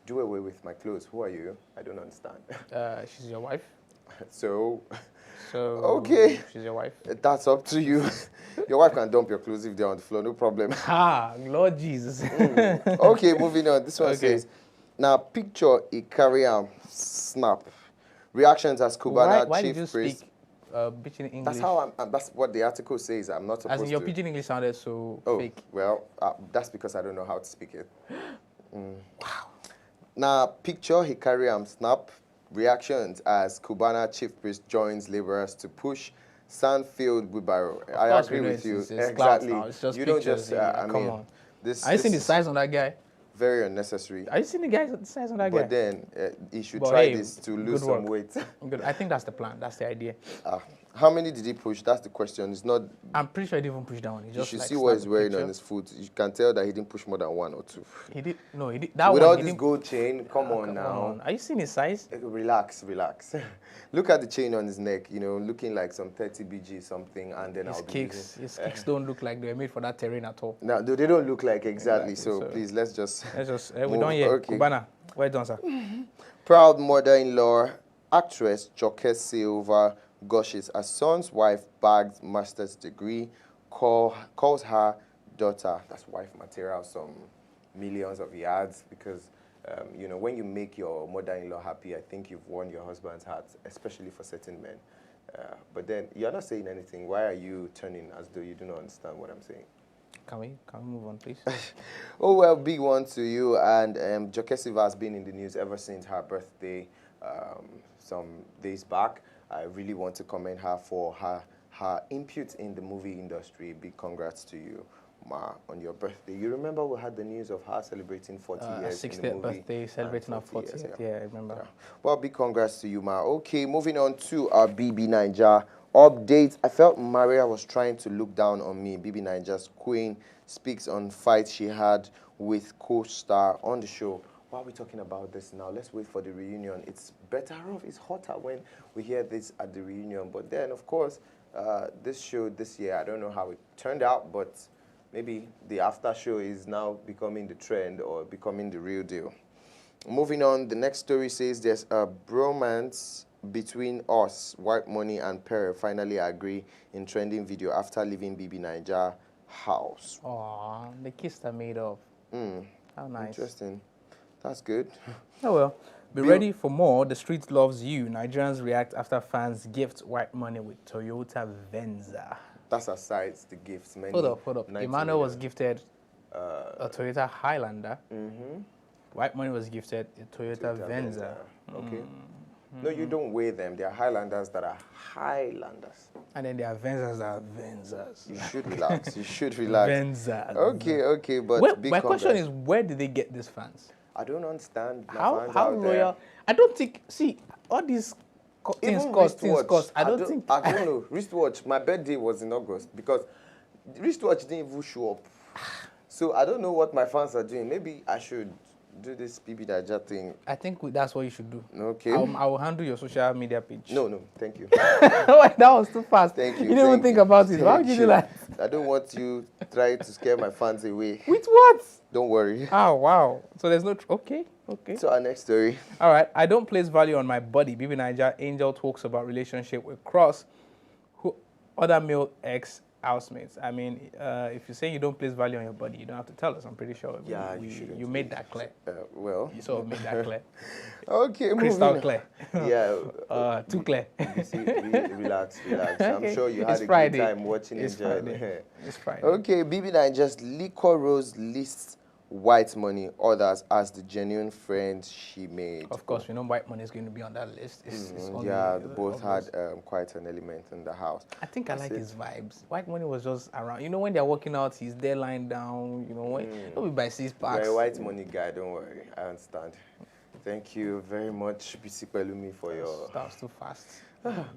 do away with my clothes. Who are you? I don't understand. She's your wife. So okay. She's your wife. That's up to you. Your wife can dump your clothes if they're on the floor, no problem. Lord Jesus. Okay, moving on. This one says, now picture a carrier snap. Reactions as Cubana why chief did you priest. Speak pidgin English? That's how that's what the article says. I'm not supposed to. As in your pidgin English sounded so fake. Well, that's because I don't know how to speak it. Wow. Now, picture Hikari snap reactions as Cubana chief priest joins laborers to push sand-filled wheelbarrow. Of I course, we agree know with you. it's clouds Exactly. now. It's just You don't pictures. just, Yeah, I come mean, on. this, Are you seeing the this size on that guy? very unnecessary. Are you seeing the size on that guy? But then he should But try hey, this to good lose some work. weight. Good. I think that's the plan. That's the idea. How many did he push? That's the question. It's not. I'm pretty sure he didn't even push down. He You just should like see what snapped he's the wearing picture. on his foot. You can tell that he didn't push more than 1 or 2. He did. No, he did. That With one. all He this didn't. gold chain, come on Come now. on. Are you seeing his size? Relax, relax. Look at the chain on his neck, you know, looking like some 30 BG something, and then His kicks don't look like they were made for that terrain at all. No, they don't look like exactly. So please, let's just. We move. don't hear. Okay. Cubana, well done, sir. Proud mother-in-law, actress Joke Silva gushes her son's wife bagged master's degree, calls her daughter. That's wife material, some millions of yards, because you know, when you make your mother-in-law happy, I think you've won your husband's heart, especially for certain men. But then you're not saying anything. Why are you turning as though you do not understand what I'm saying? Can we move on, please? Oh, well, big one to you. And Joke Silva has been in the news ever since her birthday some days back. I really want to commend her for her input in the movie industry. Big congrats to you, Ma, on your birthday. You remember we had the news of her celebrating 40 years in the 60th movie. birthday, celebrating her 40th. Yeah, I remember. Yeah. Well, big congrats to you, Ma. Okay, moving on to our BB Niger updates. I felt Maria was trying to look down on me. BB Niger's queen speaks on fight she had with co-star on the show. Why are we talking about this now? Let's wait for the reunion. It's better off, it's hotter when we hear this at the reunion. But then, of course, this show this year, I don't know how it turned out, but maybe the after show is now becoming the trend or becoming the real deal. Moving on, the next story says there's a bromance between us, White Money and Perry finally agree in trending video after leaving BB Niger house. Aw, the kiss are made of. How nice. Interesting. That's good. Oh well. Be ready for more. The street loves you. Nigerians react after fans gift White Money with Toyota Venza. That's aside the gifts. Hold up. Emmanuel was gifted a Toyota Highlander. White Money was gifted a Toyota Venza. Okay. No, you don't weigh them. They are Highlanders that are Highlanders. And then there are Venzas that are Venzas. You should relax. You should relax. Venzas. Okay, but my question is, where did they get these fans? I don't understand. How royal? I don't think. See, all these things cost. I don't know. Wristwatch. My birthday was in August because wristwatch didn't even show up. So I don't know what my fans are doing. Maybe I should do this BB Niger thing. I think that's what you should do. Okay. I will handle your social media page. No, thank you. That was too fast. Thank you. You didn't even think about it. Why would you do that? I don't want you trying to scare my fans away. With what? Don't worry. Oh, wow. So there's no... Okay. So our next story. All right. I don't place value on my body. BB Niger Angel talks about relationship with Cross, who other male ex-housemates. I mean, if you say you don't place value on your body, you don't have to tell us. I'm pretty sure you made that clear. Well. You sort of made that clear. Okay, Crystal clear. Yeah. Too clear. Relax. I'm sure you had a Friday. good time watching It's Friday. It's Friday. Okay, BB Niger's Liquor Rose lists White Money, others as the genuine friends she made. Of course, we know White Money is going to be on that list. They both had quite an element in the house. I think I like his vibes. White Money was just around. You know, when they're working out, he's there lying down. You know, don't be by 6 packs. You're a White Money guy, don't worry. I understand. Thank you very much, Bisi Pelumi, for your... That was too fast.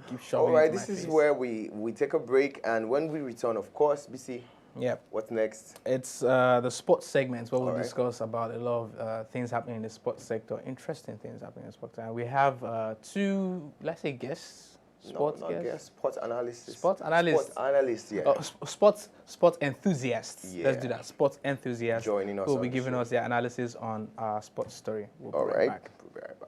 Keep shoving All right, into this my is face. where we take a break, and when we return, of course, Bisi, Yep. what's next? It's the sports segments where we'll right. discuss about a lot of things happening in the sports sector, interesting things happening in the sports sector. We have two, let's say, guests, sports guests. Sports analysts. Sports analysts. Sports analysts, yeah. Sports enthusiasts. Yeah. Let's do that. Sports enthusiasts. Joining us who will on be the giving show. us their analysis on our sports story. We'll be All right. back. We'll be right back.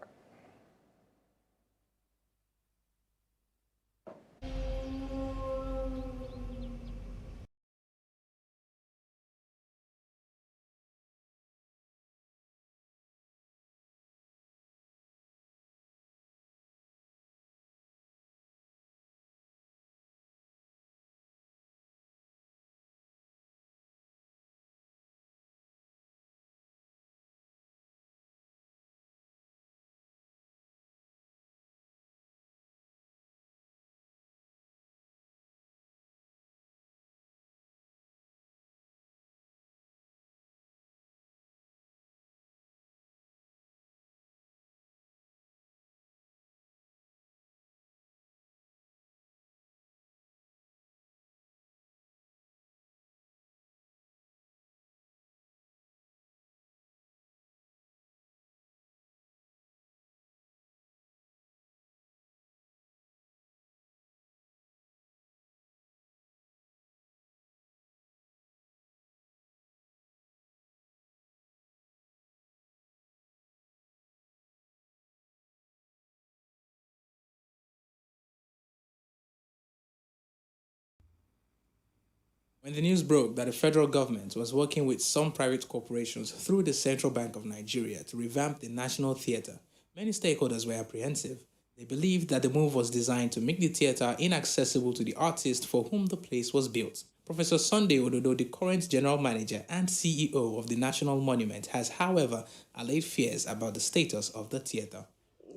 When the news broke that the federal government was working with some private corporations through the Central Bank of Nigeria to revamp the National Theatre, many stakeholders were apprehensive. They believed that the move was designed to make the theatre inaccessible to the artists for whom the place was built. Professor Sunday Ododo, the current general manager and CEO of the National Monument, has, however, allayed fears about the status of the theatre.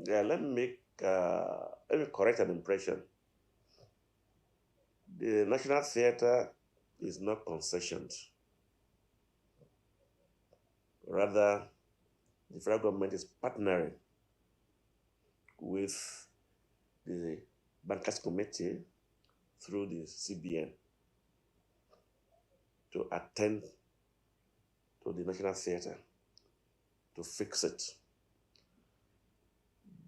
Yeah, let me correct an impression. The National Theatre is not concessioned. Rather, the federal government is partnering with the Bankers Committee through the CBN to attend to the National Theatre, to fix it.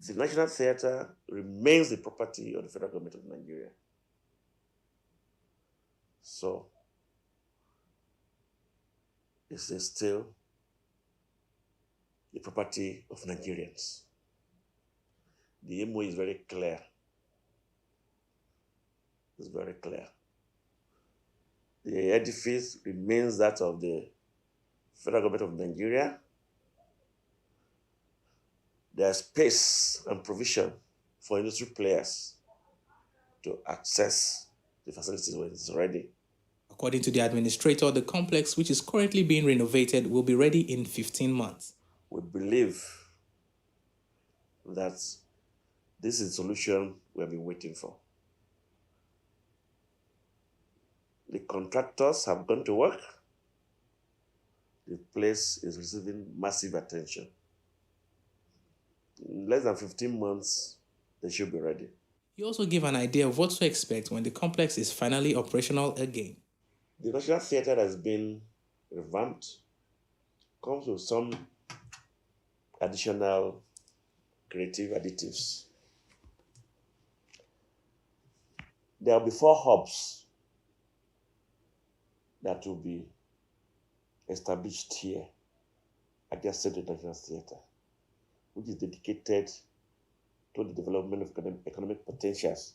The National Theatre remains the property of the federal government of Nigeria. So, it's still the property of Nigerians. The MOU is very clear. It's very clear. The edifice remains that of the federal government of Nigeria. There's space and provision for industry players to access the facilities when it's ready. According to the administrator, the complex, which is currently being renovated, will be ready in 15 months. We believe that this is the solution we have been waiting for. The contractors have gone to work. The place is receiving massive attention. In less than 15 months, they should be ready. He also gave an idea of what to expect when the complex is finally operational again. The National Theatre has been revamped, comes with some additional creative additives. There will be 4 hubs that will be established here adjacent to the National Theatre, which is dedicated to the development of economic potentials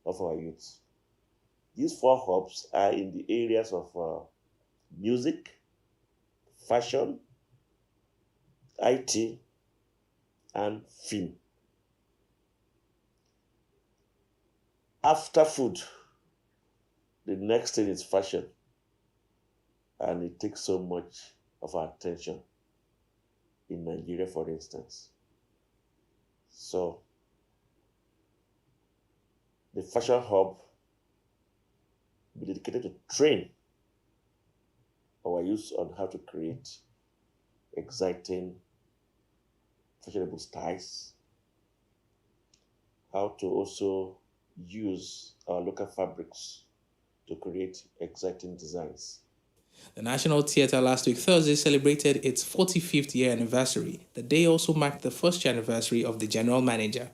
of our youth. These 4 hubs are in the areas of music, fashion, IT, and film. After food, the next thing is fashion, and it takes so much of our attention in Nigeria, for instance. So, the fashion hub will be dedicated to train our youth on how to create exciting, fashionable styles, how to also use our local fabrics to create exciting designs. The National Theatre last week, Thursday, celebrated its 45th year anniversary. The day also marked the first year anniversary of the general manager.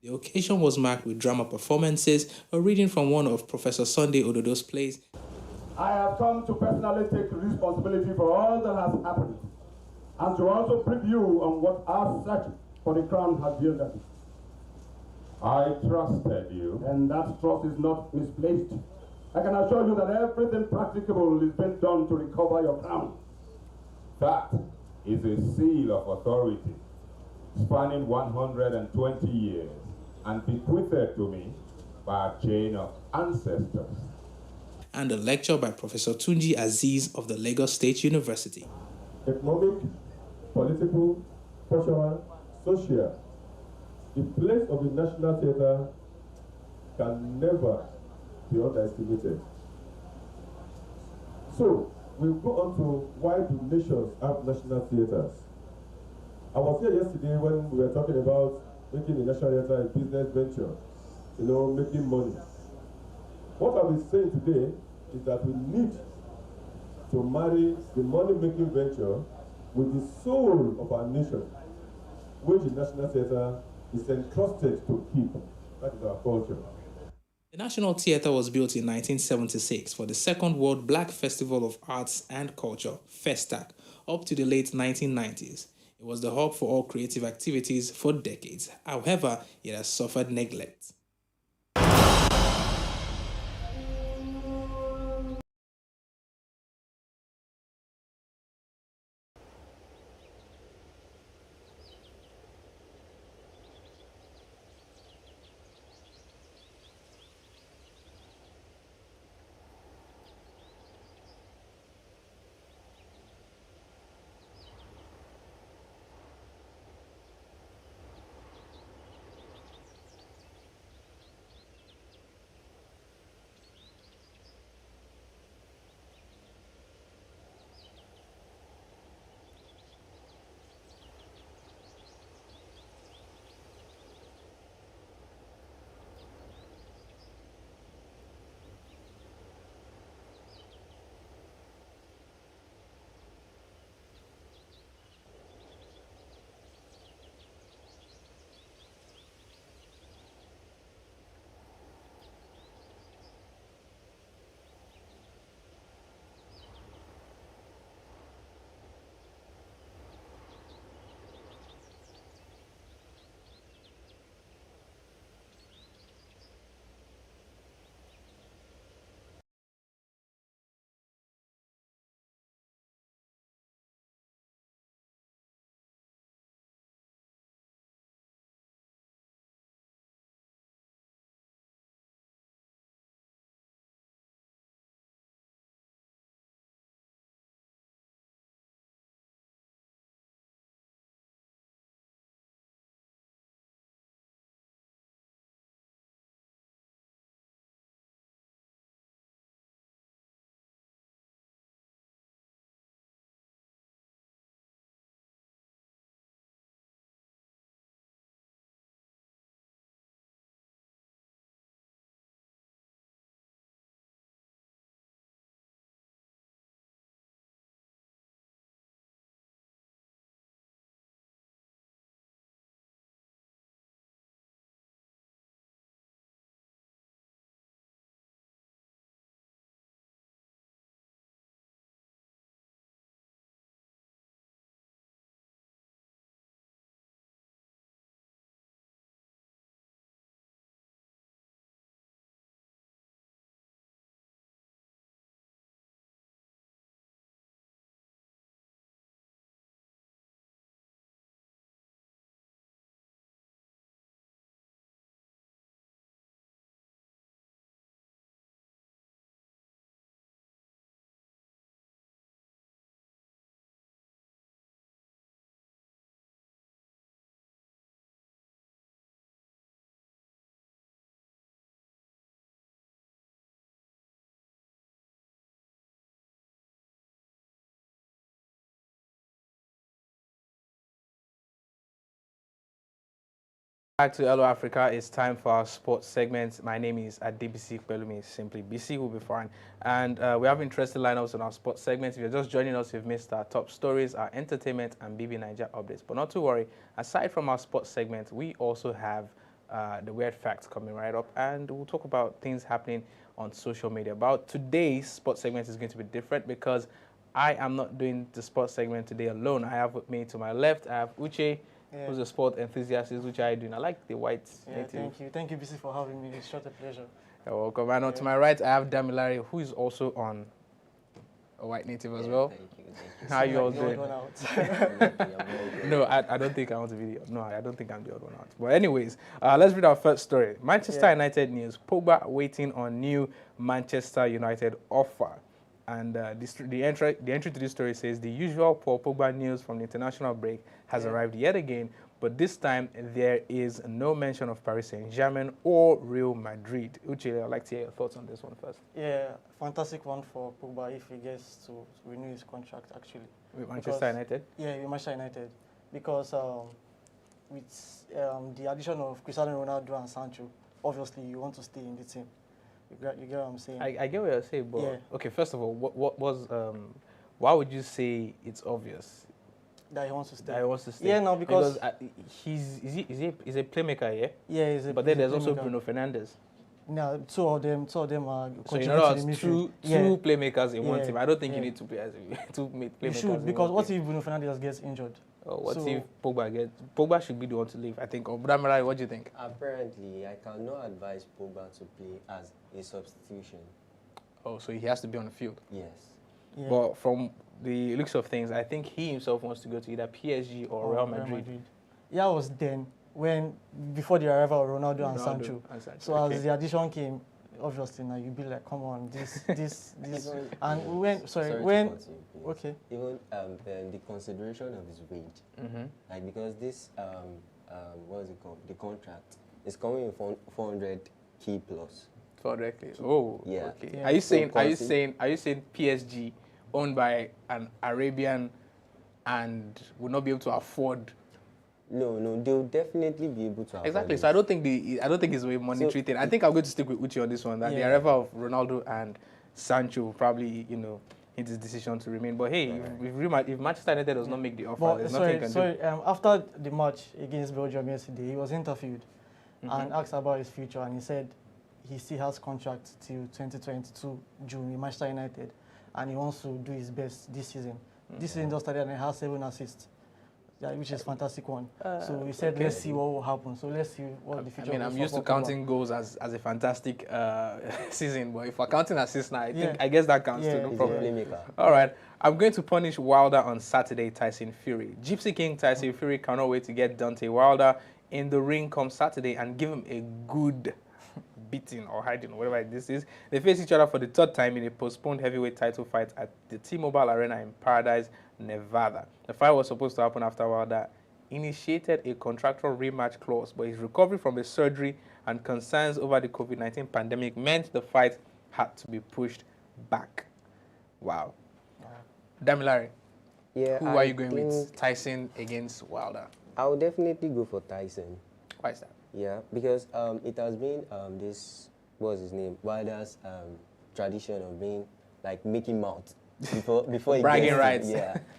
The occasion was marked with drama performances, a reading from one of Professor Sunday Ododo's plays. I have come to personally take responsibility for all that has happened, and to also brief you on what our search for the crown has yielded. I trusted you, and that trust is not misplaced. I can assure you that everything practicable is being done to recover your crown. That is a seal of authority, spanning 120 years, and bequeathed to me by a chain of ancestors. And a lecture by Professor Tunji Aziz of the Lagos State University. Economic, political, cultural, social. The place of the National Theatre can never be underestimated. So, we'll go on to why do nations have national theatres. I was here yesterday when we were talking about making the National Theatre a business venture, making money. What I'll be saying today is that we need to marry the money-making venture with the soul of our nation, which the National Theatre is entrusted to keep. That is our culture. The National Theatre was built in 1976 for the Second World Black Festival of Arts and Culture, FESTAC, up to the late 1990s. It was the hub for all creative activities for decades. However, it has suffered neglect. Back to Hello Africa. It's time for our sports segment. My name is Adebisi Pelumi, simply BC will be fine. And we have interesting lineups on our sports segment. If you're just joining us, you've missed our top stories, our entertainment, and BB Niger updates. But not to worry, aside from our sports segment, we also have the weird facts coming right up, and we'll talk about things happening on social media. About today's sports segment is going to be different because I am not doing the sports segment today alone. I have with me to my left, I have Uche, who's a sport enthusiast, which I do. I like the white native. Thank you, BC, for having me. It's such a pleasure. You're welcome. And to my right, I have Damilare, who is also on a white native as well. Thank you. How you all doing? No, I don't think I want to be the, no, I don't think I'm the odd one out. But anyways, let's read our first story. Manchester United news. Pogba waiting on new Manchester United offer. And the entry to this story says the usual Paul Pogba news from the international break has arrived yet again, but this time there is no mention of Paris Saint-Germain or Real Madrid. Uche, I'd like to hear your thoughts on this one first. Yeah, fantastic one for Pogba if he gets to renew his contract, actually. With Manchester United? Yeah, with Manchester United. Because with the addition of Cristiano Ronaldo and Sancho, obviously you want to stay in the team. You get what I'm saying? I get what you're saying, but okay, first of all, what was why would you say it's obvious that he wants to stay? That he wants to stay. Yeah, no, because he's a playmaker, yeah. Yeah, he's a. But then there's also playmaker. Bruno Fernandes. Now, two of them are So in contributing other to the words, midfield. two playmakers in one Yeah, team. I don't think you yeah. need to play as two playmakers. You should, in because one what team. if Bruno Fernandes gets injured? What So- if Pogba gets? Pogba should be the one to leave, I think. Or Bramara, what do you think? Apparently, I cannot advise Pogba to play as a substitution. Oh, so he has to be on the field. Yes. Yeah. But from the looks of things, I think he himself wants to go to either PSG or Real Madrid. Yeah, it was then before the arrival of Ronaldo and Sancho. So okay. as the addition came, obviously now you'd be like, come on, this, and when to when cut you, please. okay, Even the consideration of his wage, like because this what is it called? The contract is coming in 400k plus. 400k. Oh, Yeah. okay. Yeah. Are you saying So PSG owned by an Arabian and will not be able to afford? No, they'll definitely be able to afford Exactly. it. So I don't think it's a monetary thing. I think I'm going to stick with Uchi on this one. That the Yeah. arrival of Ronaldo and Sancho will probably, hit his decision to remain. But hey, if Manchester United does not make the offer, but there's nothing you can do. after the match against Belgium yesterday, he was interviewed and asked about his future, and he said he still has contract till 2022 June in Manchester United, and he wants to do his best this season. This season just started and he has 7 assists. Yeah, which is a fantastic one. So he said, let's see what will happen. So let's see what the future. I mean, I'm used to counting goals as a fantastic season, but if we're counting assists now, I guess that counts too. No He's a problem. playmaker. All right, I'm going to punish Wilder on Saturday. Tyson Fury, Gypsy King Tyson Fury cannot wait to get Deontay Wilder in the ring come Saturday and give him a good beating or hiding, whatever this is. They face each other for the 3rd time in a postponed heavyweight title fight at the T-Mobile Arena in Paradise, Nevada. The fight was supposed to happen after Wilder initiated a contractual rematch clause, but his recovery from a surgery and concerns over the COVID-19 pandemic meant the fight had to be pushed back. Wow. Damilare, Yeah. who are you going with? Tyson against Wilder? I would definitely go for Tyson. Why is that? Yeah, because it has been this, what's his name, Wilder's tradition of being like Mickey Mouse before he bragging gets rights.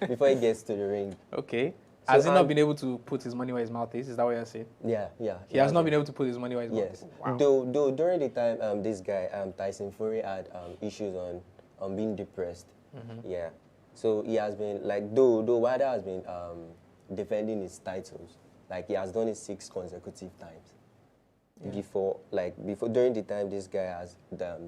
before he gets to the ring. Okay. So Has he not been able to put his money where his mouth is? Is that what you're saying? Yeah. He has not been able to put his money where his Yes. mouth is. Wow. Though during the time this guy Tyson Fury had issues on being depressed. Yeah. So he has been like though Wilder has been defending his titles. Like he has done it 6 consecutive times. Yeah. Before during the time this guy has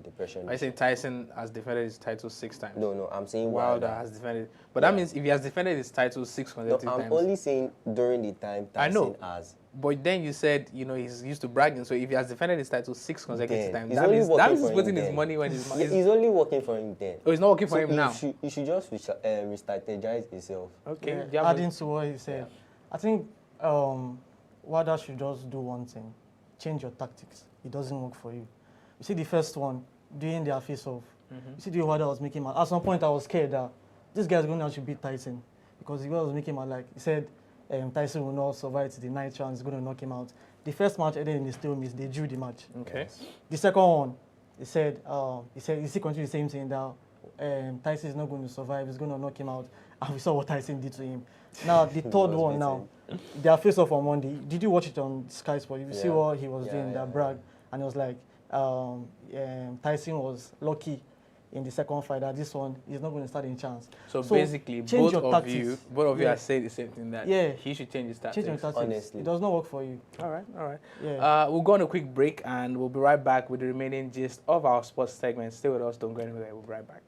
depression. I say Tyson has defended his title 6 times. No, I'm saying Wilder has defended. But that means if he has defended his title 6 consecutive I'm times. only saying during the time Tyson has. But then you said, he's used to bragging. So if he has defended his title 6 consecutive times, He's that only means working he's for putting him his then. money when his mouth is. He's only working for him then. Oh, he's not working for him now. You should just re-strategize yourself. Okay. Yeah, adding to what he said, I think Wilder should just do one thing: change your tactics. It doesn't work for you. You see the first one, doing their face-off. You see the way Wilder was making mad. At some point, I was scared that this guy's going to actually beat Tyson because he was making mad. Like he said, Tyson will not survive to the 9th round. He's going to knock him out. The first match ended in the stalemate. They drew the match. Okay. The second one, he said he still continued the same thing that Tyson is not going to survive. He's going to knock him out. And we saw what Tyson did to him. Now the third one now, their face-off on Monday. Did you watch it on Sky Sport? You see what he was doing, that brag. And it was like Tyson was lucky in the second fight that this one is not going to start in chance. So basically, both of you are saying the same thing, that he should change his tactics. Change your tactics. Honestly. It does not work for you. All right. Yeah. We'll go on a quick break and we'll be right back with the remaining gist of our sports segment. Stay with us. Don't go anywhere. We'll be right back.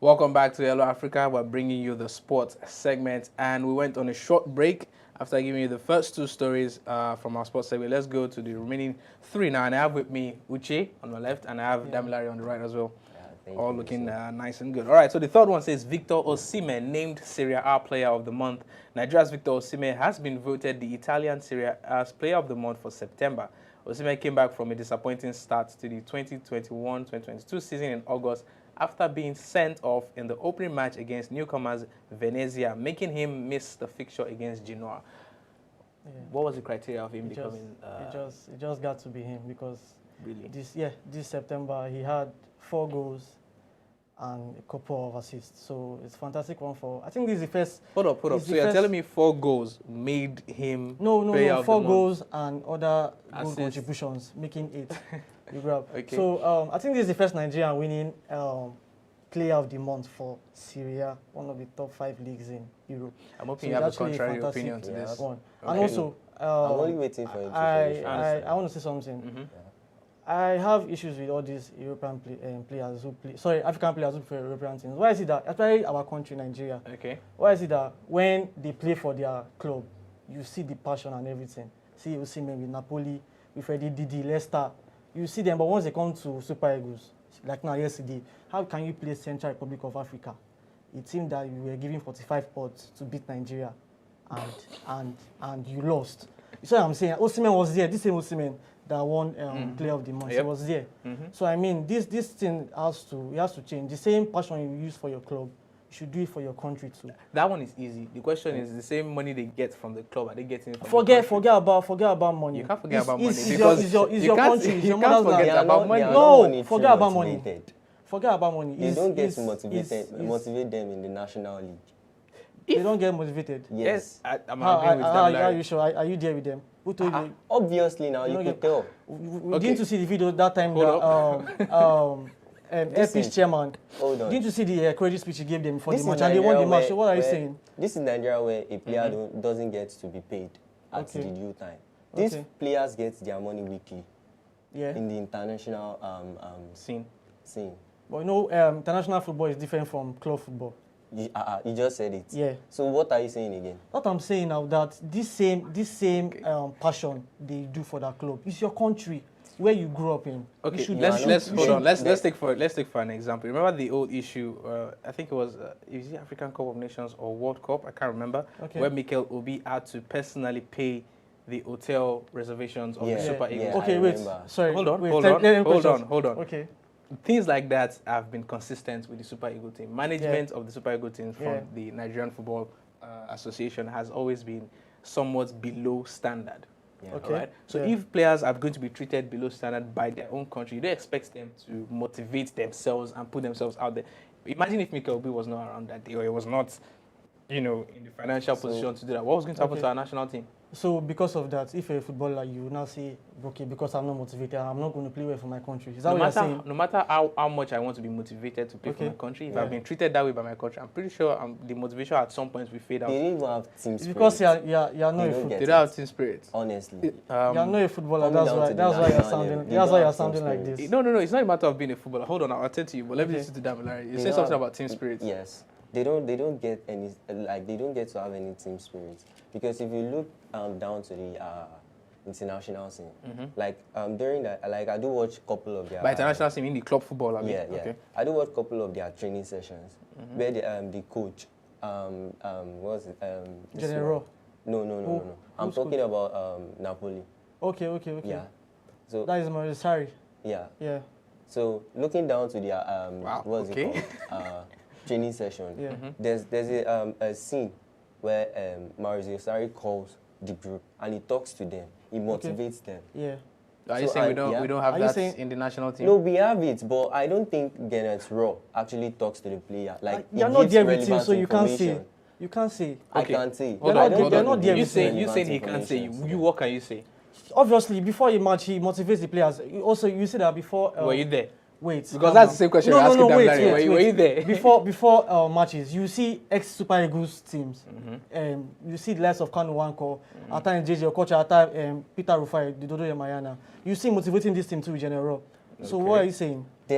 Welcome back to Hello Africa. We're bringing you the sports segment, and we went on a short break after giving you the first two stories from our sports segment. Let's go to the remaining three now, and I have with me Uche on the left, and I have Damilari on the right as well. All looking nice and good. All right, so the third one says Victor Osimhen named Serie A Player of the Month. Nigeria's Victor Osimhen has been voted the Italian Serie A's Player of the Month for September. Osimhen came back from a disappointing start to the 2021-2022 season in August after being sent off in the opening match against newcomers Venezia, making him miss the fixture against Genoa. Yeah. What was the criteria of him becoming? It just got to be him because really this September he had 4 goals and a couple of assists. So it's a fantastic one for. I think this is the first. Hold up. So you're telling me 4 goals made him? No. 4 goals and other goal contributions, making 8. You grab. Okay. So I think this is the first Nigerian winning Player of the Month for Syria, one of the top 5 leagues in Europe. I'm hoping you have a contrary opinion to this. One. Okay. And also, I'm only waiting for him to finish. I want to say something. Mm-hmm. I have issues with all these European players who play. Sorry, African players who play for European teams. Why is it that, especially our country, Nigeria? Okay. Why is it that when they play for their club, you see the passion and everything? See Osimhen with Napoli, with Freddie Didi, Leicester. You see them, but once they come to Super Eagles, like now yesterday, how can you play Central Republic of Africa? It seemed that you were giving 45 points to beat Nigeria, and you lost. You see what I'm saying? Osimhen was there. This same Osimhen that won Player of the Month. Yep. He was there. Mm-hmm. So I mean, this thing has to change. The same passion you use for your club, you should do it for your country too. That one is easy. The question is the same money they get from the club. Are they getting it from forget about money. You can't forget about money because it's your country. It's your mother's land. Forget about money. No, forget about money. Forget about money. They don't get motivate them in the National League. They don't get motivated. Yes. I'm agreeing with them. Are you sure? Are you there with them? Who told you? Obviously, now you could tell. We didn't see the video that time that FP's chairman. Hold on. Didn't you see the credit speech he gave them for the match and they won the match? So what are you saying? This is Nigeria where a player doesn't get to be paid at the due time. These players get their money weekly. Yeah. In the international scene. But you know, international football is different from club football. You just said it. Yeah. So what are you saying again? What I'm saying now that this same passion they do for that club. It's your country where you grew up in. Okay. Let's hold on. Let's take for an example. Remember the old issue? I think it was is it African Cup of Nations or World Cup? I can't remember. Okay. Where Mikel Obi had to personally pay the hotel reservations of the Super Eagles. Okay, wait. Sorry. Hold on. Okay. Things like that have been consistent with the Super Eagles team. Management of the Super Eagles team from the Nigerian Football Association has always been somewhat below standard. Yeah. Okay. Right? So if players are going to be treated below standard by their own country, you don't expect them to motivate themselves and put themselves out there. Imagine if Mikel Obi was not around that day or he was not, in the financial position to do that. What was going to happen to our national team? So because of that, if you're a footballer, you will now say, okay, because I'm not motivated, I'm not going to play well for my country. Is that what you're saying? No matter how much I want to be motivated to play for my country, if I've been treated that way by my country, I'm pretty sure the motivation at some point will fade out. They didn't even have team spirit. It's because you're not a footballer. They don't have team spirit. Honestly. You're not a footballer, that's why you're sounding like this. No, it's not a matter of being a footballer. Hold on, I'll attend to you, but let me listen to Damilari. You said something about team spirit. Yes. They don't get any, they don't get to have any team spirit. Because if you look down to the international scene, during that, I do watch a couple of their... By international scene, in the club football, I mean. Yeah. Okay. I do watch a couple of their training sessions where the coach, what was it? General. No. I'm talking about Napoli. Okay. Yeah. So that is Marisari. Yeah. So looking down to their what's it called? Training session. Yeah. There's a scene where Maurizio Sarri calls the group and he talks to them. He motivates them. Yeah. Are you saying we don't have that in the national team? No, we have it, but I don't think Gennett Raw actually talks to the player. You're not there with him, so you can't say. You can't say. I can't say. You're not there. You saying he can't say. What can you say? Obviously, before a match, he motivates the players. Also, you say that before. Were you there? Wait. Because that's the same question you're asking Damilari. Were you there? Before matches, you see ex-Super Eagles teams. You see the likes of Kanu Wanko, at times JJ Okocha, at times Peter Rufai, the Dodo Yamayana. You see motivating this team too, General. So what are you saying? He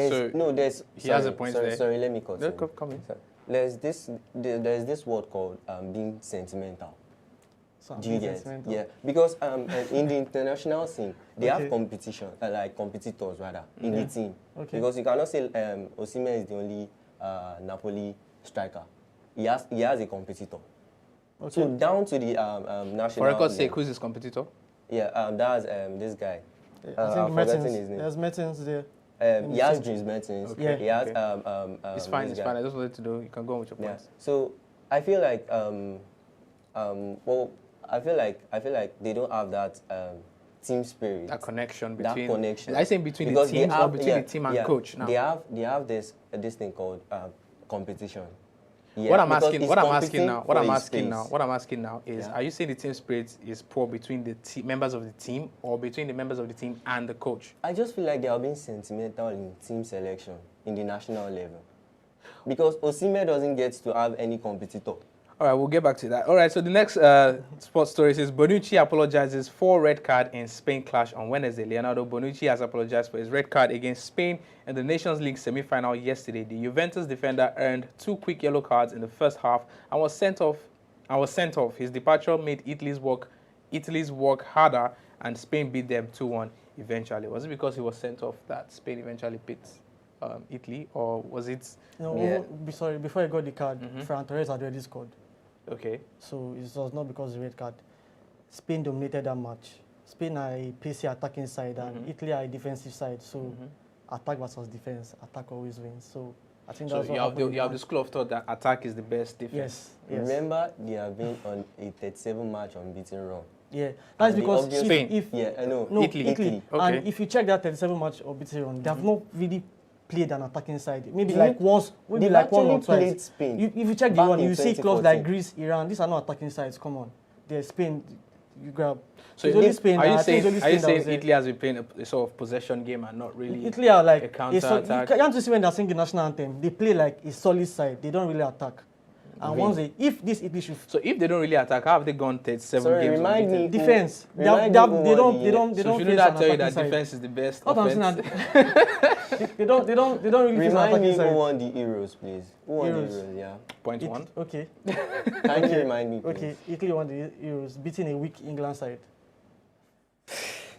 has a point there. Sorry, let me cut in. Come in. There's this word called being sentimental. Do you get? Yeah, because in the international scene, they have competition, like competitors rather, in the team. Okay. Because you cannot say Osimhen is the only Napoli striker. He has a competitor. Okay. So down to the national. For record's sake, who's his competitor? Yeah, that's this guy. I think Mertens. There's Mertens there. He has James Mertens. Okay. Yeah. He has it's fine. It's fine. I just wanted to know. You can go on with your points. Yeah. So I feel like I feel like they don't have that team spirit. That connection between. That connection. I think between the teams or between the team and coach. Now they have this thing called competition. Yeah, what I'm asking now is: are you saying the team spirit is poor between the members of the team or between the members of the team and the coach? I just feel like they are being sentimental in team selection in the national level because Osimhen doesn't get to have any competitor. All right, we'll get back to that. All right, so the next sports story says Bonucci apologizes for red card in Spain clash on Wednesday. Leonardo Bonucci has apologized for his red card against Spain in the Nations League semi-final yesterday. The Juventus defender earned 2 quick yellow cards in the first half and was sent off. His departure made Italy's work harder, and Spain beat them 2-1 eventually. Was it because he was sent off that Spain eventually beat Italy, or was it? No, sorry. Before he got the card, Ferran Torres had already scored. Okay. So it was not because of the red card. Spain dominated that match. Spain are a pacey attacking side and Italy are a defensive side. So attack versus defense, attack always wins. So I think that's what you have the school of thought that attack is the best defense. Yes. Remember, they have been on a 37-match unbeaten run. Yeah, that's because Spain. Italy. Okay. And if you check that 37-match unbeaten run, they have not really played an attacking side. Maybe like once, maybe like one or twice. If you check the one, you see clubs like Greece, Iran. These are not attacking sides. Come on, they're Spain. You grab. So are you saying Italy has been playing a sort of possession game and not really? Italy are like a counter-attack. You can't see when they're singing the national anthem. They play like a solid side. They don't really attack. And once if this Italy should... So if they don't really attack, how have they gone 37 games? Remind me defense. They don't. So shouldn't that tell you that defense is the best offense? They don't really remind me who won the Euros, please. Who won the Euros? Yeah. Point one. Okay. Can you remind me, please? Okay. Italy won the Euros, beating a weak England side.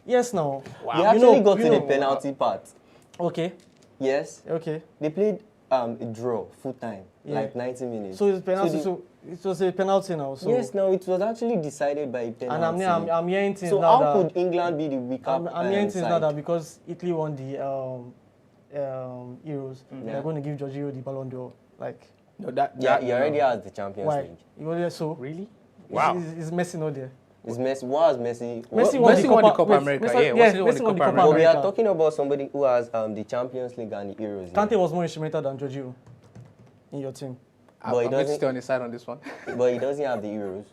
Yes, now. Wow. They actually got to the penalty part. Okay. Yes. Okay. They played a draw full time, like 90 minutes. So it's penalty. So it was a penalty now. So yes, no, it was actually decided by a penalty. And I'm hearing things so now. So how could England be the weaker I'm hearing things side? now that because Italy won the Euros, they're going to give Giorgio the Ballon d'Or. Like. No, he already has the Champions League. He already so really? Wow. Is Messi not there? Is Messi? What has Messi? Messi won the Copa America. Messi won the Copa America. But we are talking about somebody who has the Champions League and the Euros. Kante was more instrumental than Giorgio in your team. But he doesn't stay on his side on this one. But he doesn't have the Euros.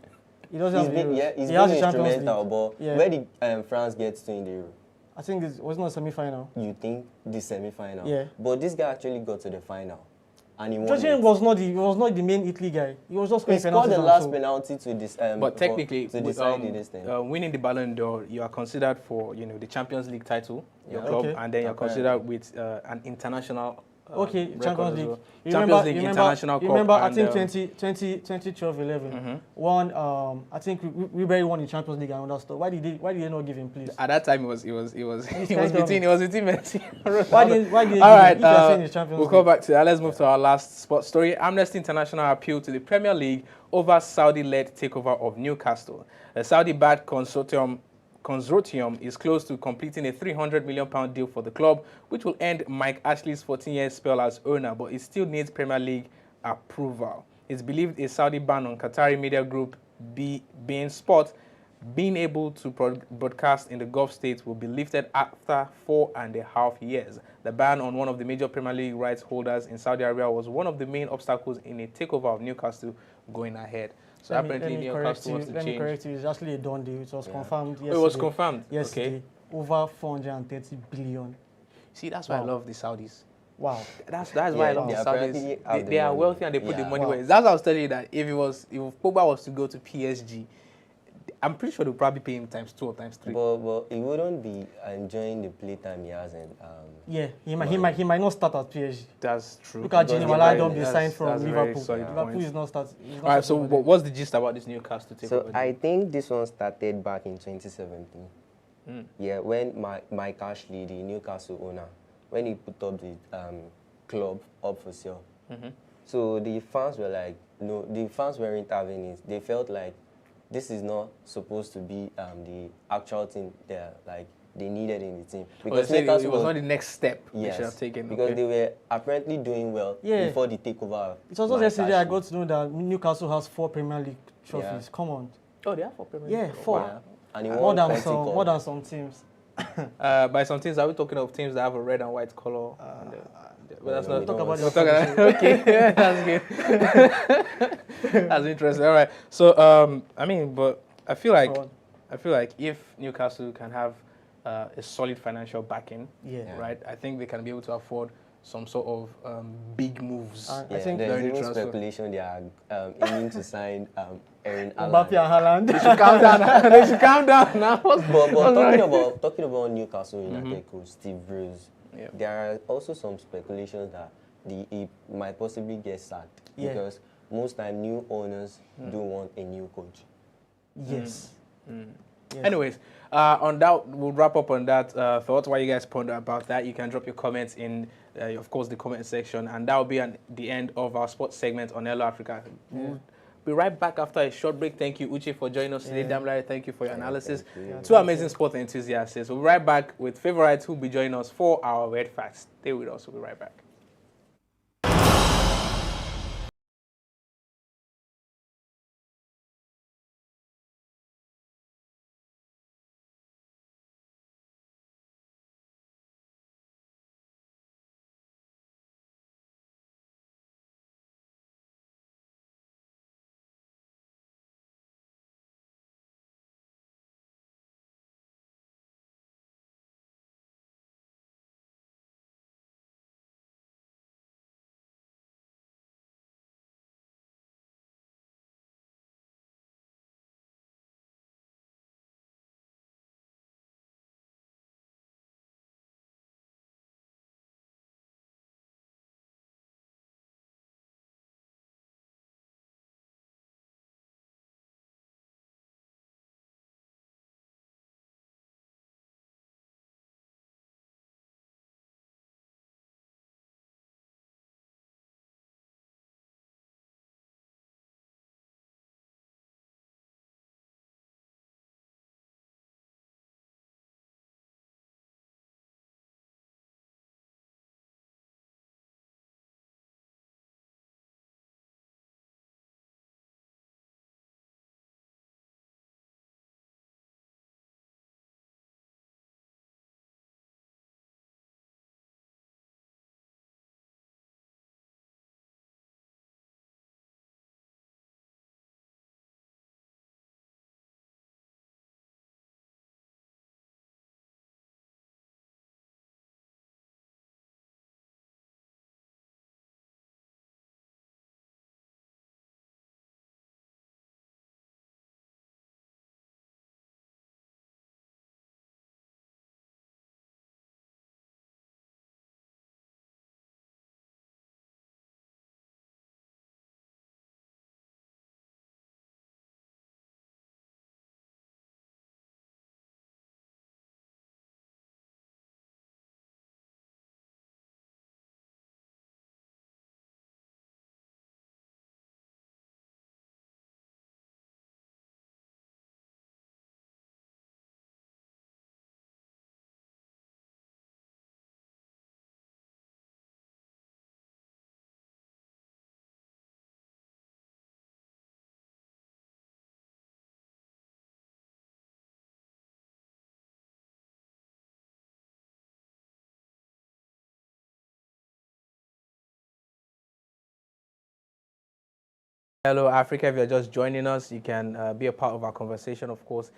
He doesn't have the Euros. Yeah, he's been instrumental. But where did France get to in the Euro? I think it was not a semi-final. You think the semi-final? Yeah. But this guy actually got to the final. And he won. Giorgio was not the main Italy guy. He was just he scored the last penalty to this. But technically, winning the Ballon d'Or, you are considered for the Champions League title, your club, and then you're considered with an international. Champions League. International Cup. Remember, I think 2012-11. One, I think we barely won the Champions League and all that stuff. Why did they not give him, please? At that time, it was between Messi. Why did they all right, we'll go back to that. Let's move to our last sports story. Amnesty International appealed to the Premier League over Saudi-led takeover of Newcastle. The Saudi-backed consortium is close to completing a £300 million deal for the club, which will end Mike Ashley's 14-year spell as owner, but it still needs Premier League approval. It's believed a Saudi ban on Qatari media group beIN Sport being able to broadcast in the Gulf states will be lifted after 4.5 years. The ban on one of the major Premier League rights holders in Saudi Arabia was one of the main obstacles in a takeover of Newcastle going ahead. So apparently Newcastle wants to change. Let me correct you. It's actually a done deal. It was confirmed yesterday. It was confirmed? Yesterday. Okay. Over 430 billion. See, that's why I love the Saudis. Wow. That's why I love the Saudis. They are wealthy and they put the money where. That's why I was telling you that if Pogba was to go to PSG, I'm pretty sure they'll probably pay him times 2 or times 3. But he wouldn't be enjoying the playtime he has in. Yeah, he might not start at PSG. That's true. Look at Gini Maladon being That's- signed from that's a very Liverpool. solid Liverpool point. is not starting. All right, so what's the gist about this Newcastle takeover? So I think this one started back in 2017. Yeah, when Mike Ashley, the Newcastle owner, when he put up the club up for sale. So the fans were like, no, the fans weren't having it. They felt like this is not supposed to be the actual thing they needed in the team. Because it was not the next step they should have taken. Because they were apparently doing well before the takeover. It was also yesterday I got to know that Newcastle has 4 Premier League trophies. Yeah. Come on. Oh, they have 4 Premier League? Yeah, 4. Yeah. And he More won than 20 more than some teams. By some teams, are we talking of teams that have a red and white color? But that's not talk about we'll the okay, that's good. That's interesting. All right. So I mean, but I feel like if Newcastle can have a solid financial backing, right, I think they can be able to afford some sort of big moves. I think there's even speculation they are aiming to sign Erin Mbappe and Haaland. They should calm down. They should calm down now. But talking about Newcastle United coach Steve Bruce, there are also some speculations that he might possibly get sacked because most time new owners do want a new coach. Yes. Yes. Anyways, on that, we'll wrap up on that. Thoughts, what you guys ponder about that, you can drop your comments in, of course, the comment section. And that will be the end of our sports segment on Hello Africa. We'll be right back after a short break. Thank you, Uche, for joining us today. Damilare, thank you for your analysis. Two amazing sport enthusiasts. We'll be right back with favorites who will be joining us for our Red Facts. Stay with us. We'll be right back. Hello, Africa. If you're just joining us, you can be a part of our conversation, of course,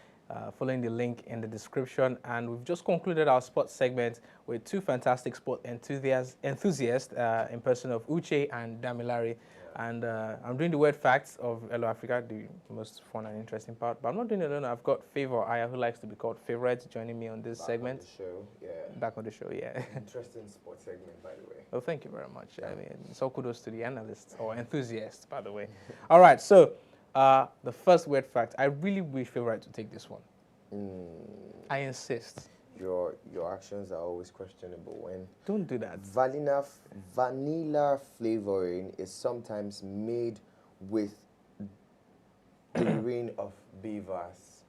following the link in the description. And we've just concluded our sports segment with two fantastic sport enthusiasts in person of Uche and Damilare. And I'm doing the word facts of Hello Africa, the most fun and interesting part. But I'm not doing it alone. I've got Favor Aya, who likes to be called Favorite, joining me on this segment. On the show, yeah. Back on the show, yeah. Interesting sports segment, by the way. Well, thank you very much. I mean, so kudos to the analysts or enthusiasts, by the way. All right, so the first word fact. I really wish Favorite to take this one. I insist. Your actions are always questionable. When don't do that. Vanilla flavoring is sometimes made with the urine of beavers.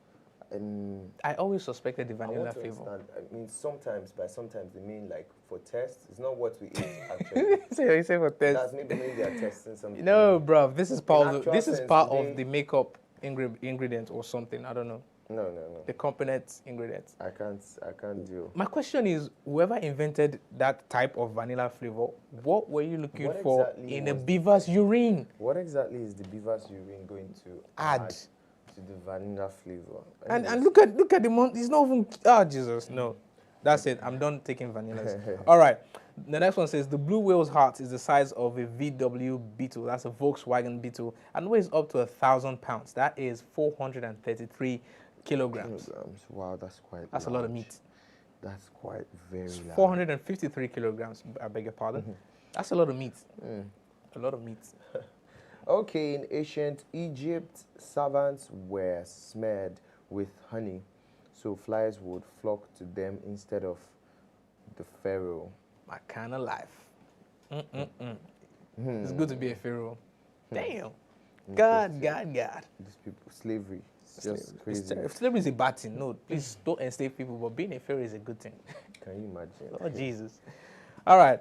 I always suspected the vanilla flavor. I mean, sometimes they mean like for tests. It's not what we eat actually. So you say for tests? That's maybe they are testing something. No, bro. This is part of the makeup ingredient or something. I don't know. No. The component ingredients. I can't do. My question is, whoever invented that type of vanilla flavor, what were you looking for in a beaver's urine? What exactly is the beaver's urine going to add to the vanilla flavor? And look at the month. It's not even. Oh Jesus, no. That's it. I'm done taking vanillas. All right. The next one says the blue whale's heart is the size of a VW Beetle. That's a Volkswagen Beetle, and weighs up to 1,000 pounds. That is 433 kilograms. Wow, that's quite. That's large. A lot of meat. That's quite very large. 453 kilograms. I beg your pardon. That's a lot of meat. A lot of meat. Okay, in ancient Egypt, servants were smeared with honey, so flies would flock to them instead of the pharaoh. My kind of life. It's good to be a pharaoh. Damn. God. These people, slavery. It's just crazy. Slavery is a bad thing. No, please don't enslave people, but being a pharaoh is a good thing. Can you imagine? Oh, Jesus. All right.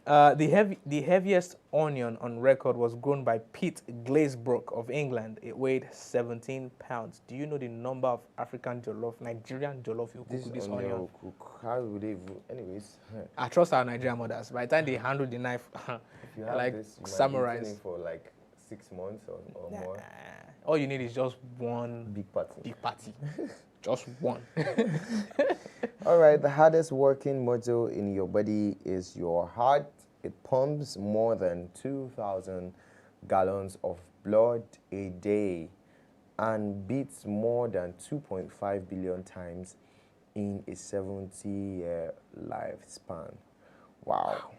The heaviest onion on record was grown by Pete Glazebrook of England. It weighed 17 pounds. Do you know the number of African jollof, Nigerian jollof you cook with this onion? How would they? Anyways. I trust our Nigerian mothers. By the time they handle the knife, if you have like this, you samurais. might be for like 6 months or more. All you need is just one big party. Just one. All right, the hardest working muscle in your body is your heart. It pumps more than 2,000 gallons of blood a day and beats more than 2.5 billion times in a 70-year lifespan. Wow.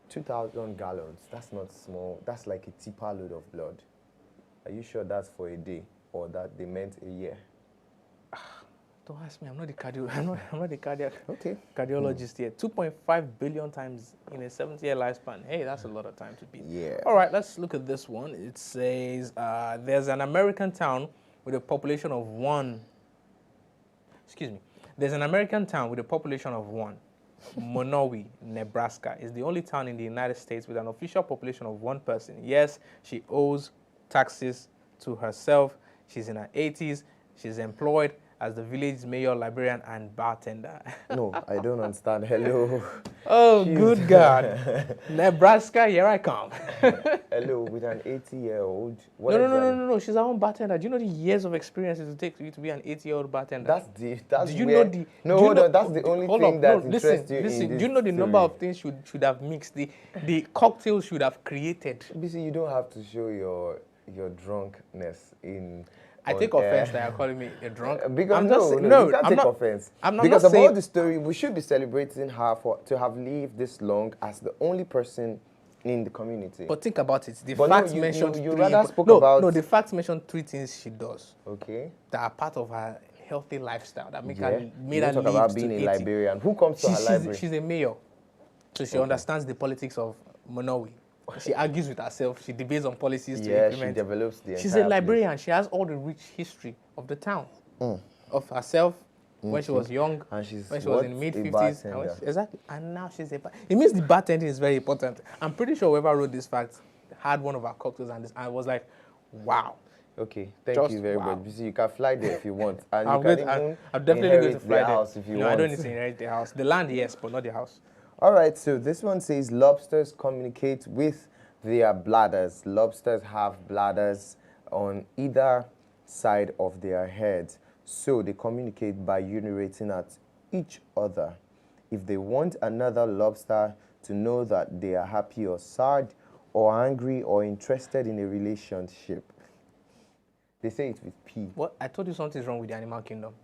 2,000 gallons, that's not small. That's like a tipper load of blood. Are you sure that's for a day or that they meant a year? Don't ask me. I'm not the cardiac okay. cardiologist yet. 2.5 billion times in a 70-year lifespan. Hey, that's a lot of time to beat. Yeah. All right, let's look at this one. It says there's an American town with a population of one. Excuse me. There's an American town with a population of one. Monowi, Nebraska, is the only town in the United States with an official population of one person. Yes, she owes taxes to herself. She's in her 80s. She's employed as the village mayor, librarian, and bartender. No, I don't understand. Hello. Oh, good God. Nebraska, here I come. Hello, with an 80-year-old. No. She's her own bartender. Do you know the years of experience it will take for you to be an 80-year-old bartender? That's do you know the? No, hold on. That's the only thing that interests you. Listen. In this do you know the story? number of things should have mixed? The cocktails should have created. BC, you don't have to show your drunkenness in. I take offense that you're calling me a drunk. Because you can't take offense. Because of all the story, we should be celebrating her to have lived this long as the only person in the community. But think about it. The facts mentioned the facts mentioned 3 things she does. Okay. That are part of her healthy lifestyle that made her live talk about being a librarian. Who comes to her library? She's a mayor, so she understands the politics of Monowi. She argues with herself. She debates on policies to implement. Yeah, she develops the She's a librarian. Place. She has all the rich history of the town, of herself, when she was young, when she was in mid-50s. Exactly. And now she's a bartender. It means the bartending is very important. I'm pretty sure whoever wrote this fact had one of our cocktails and I was like, wow. Okay, thank you very much. You can fly there if you want. And I'm definitely going to fly there. House if you want. I don't need to inherit the house. The land, yes, but not the house. All right, so this one says lobsters communicate with their bladders. Lobsters have bladders on either side of their heads, so they communicate by urinating at each other. If they want another lobster to know that they are happy or sad, or angry or interested in a relationship. They say it with P. What? I told you something's wrong with the animal kingdom.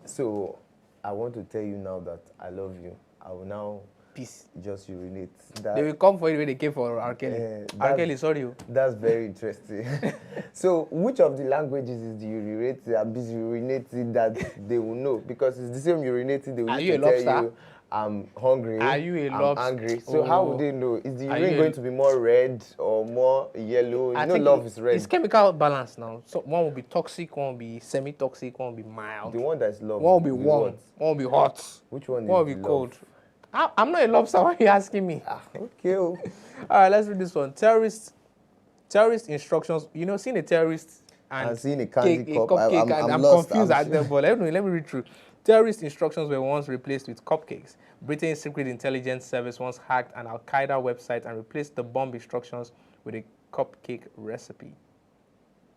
So I want to tell you now that I love you. I will now Peace. just urinate. That, They will come for you when they came for R. Kelly. R. Kelly, sorry. That's very interesting. So which of the languages is the urinating that they will know? Because it's the same urinating they will need to tell you, I'm hungry, Are you a lobster? I'm angry. So how would they know? Is the urine going to be more red or more yellow? You know love is red. It's chemical balance now. So one will be toxic, one will be semi-toxic, one will be mild. The one that's love. One will be warm, one will be hot. Which one will be cold? I'm not a lobster. Why are you asking me? Okay. All right, let's read this one. Terrorist instructions. You know, seeing a terrorist and seeing a candy cup. I'm lost, confused at them. But let me read through. Terrorist instructions were once replaced with cupcakes. Britain's Secret Intelligence Service once hacked an Al-Qaeda website and replaced the bomb instructions with a cupcake recipe.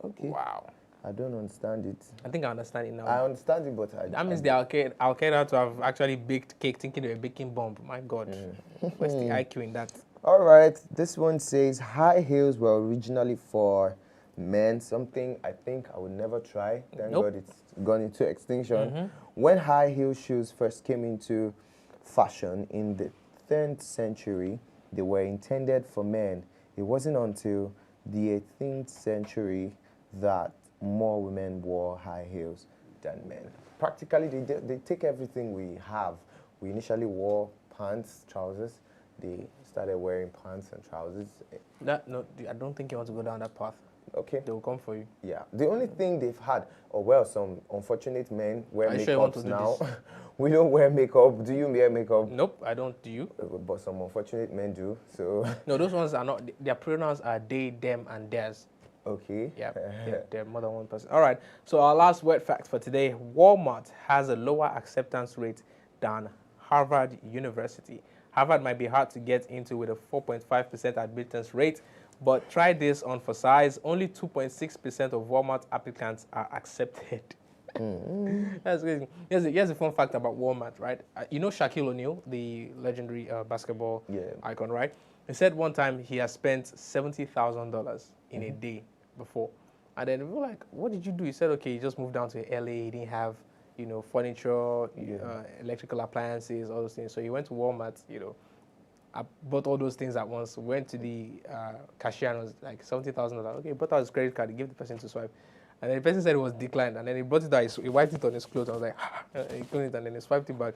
Okay. Wow. I don't understand it. I think I understand it now. I understand it, but that means the Al-Qaeda to have actually baked cake thinking they were baking bomb. My God. Where's the IQ in that? All right. This one says, high heels were originally for men. Something I think I would never try. Thank God it's gone into extinction. When high heel shoes first came into fashion in the 10th century, they were intended for men. It wasn't until the 18th century that more women wore high heels than men. Practically, they take everything we have. We initially wore pants, trousers. They started wearing pants and trousers. No, I don't think you want to go down that path. Okay. They will come for you. Yeah. The only thing they've had, some unfortunate men wear makeups now. We don't wear makeup. Do you wear makeup? Nope, I don't. Do you? But some unfortunate men do. So. No, those ones are not. Their pronouns are they, them, and theirs. Okay. Yeah, they're more than one person. All right. So our last word fact for today: Walmart has a lower acceptance rate than Harvard University. Harvard might be hard to get into with a 4.5% admittance rate, but try this on for size. Only 2.6% of Walmart applicants are accepted. That's crazy. Here's a fun fact about Walmart, right? You know Shaquille O'Neal, the legendary basketball icon, right? He said one time he has spent $70,000 in a day before. And then we were like, what did you do? He said, okay, he just moved down to LA. He didn't have, furniture, electrical appliances, all those things. So he went to Walmart, I bought all those things at once, went to the cashier and was like, $70,000. Okay, bought out his credit card, he gave the person to swipe. And then the person said it was declined. And then he brought it out, he wiped it on his clothes. I was like, he cleaned it and then he swiped it back.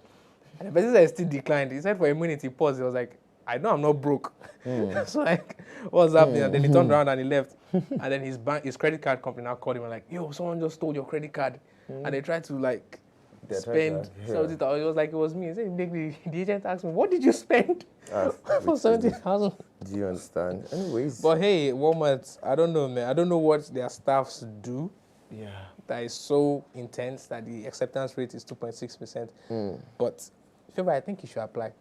And the person said it's still declined. He said for a minute, he paused. He was like, I know I'm not broke. So like, what's happening? And then he turned around and he left. And then his credit card company now called him and like, yo, someone just stole your credit card. And they tried to like spend $70,000. It was like, it was me. He said, the agent asked me, what did you spend for $70,000? Do you understand? Anyways. But hey, Walmart, I don't know, man. I don't know what their staffs do. Yeah. That is so intense that the acceptance rate is 2.6%. But, Favor, I think you should apply.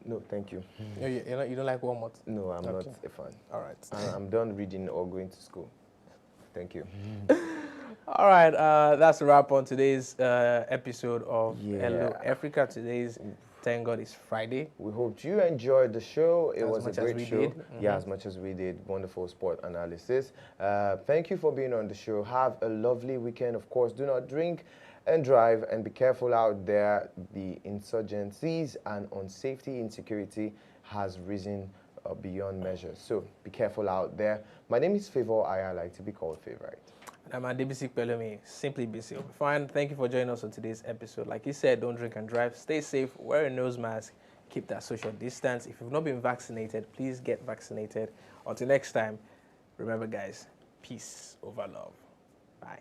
No, thank you. You don't like Walmart? No, I'm not a fan. All right. I'm done reading or going to school. Thank you. All right, that's a wrap on today's episode of Hello Africa. Today's, thank God, it's Friday. We hope you enjoyed the show. It was a great show. Yeah, as much as we did. Wonderful sport analysis. Thank you for being on the show. Have a lovely weekend. Of course, do not drink and drive, and be careful out there. The insurgencies and unsafety, insecurity has risen beyond measure. So be careful out there. My name is Favor. I like to be called Favorite. And I'm Adebisi Pelumi, simply busy. Fine. Thank you for joining us on today's episode. Like you said, don't drink and drive. Stay safe. Wear a nose mask. Keep that social distance. If you've not been vaccinated, please get vaccinated. Until next time, remember, guys, peace over love. Bye.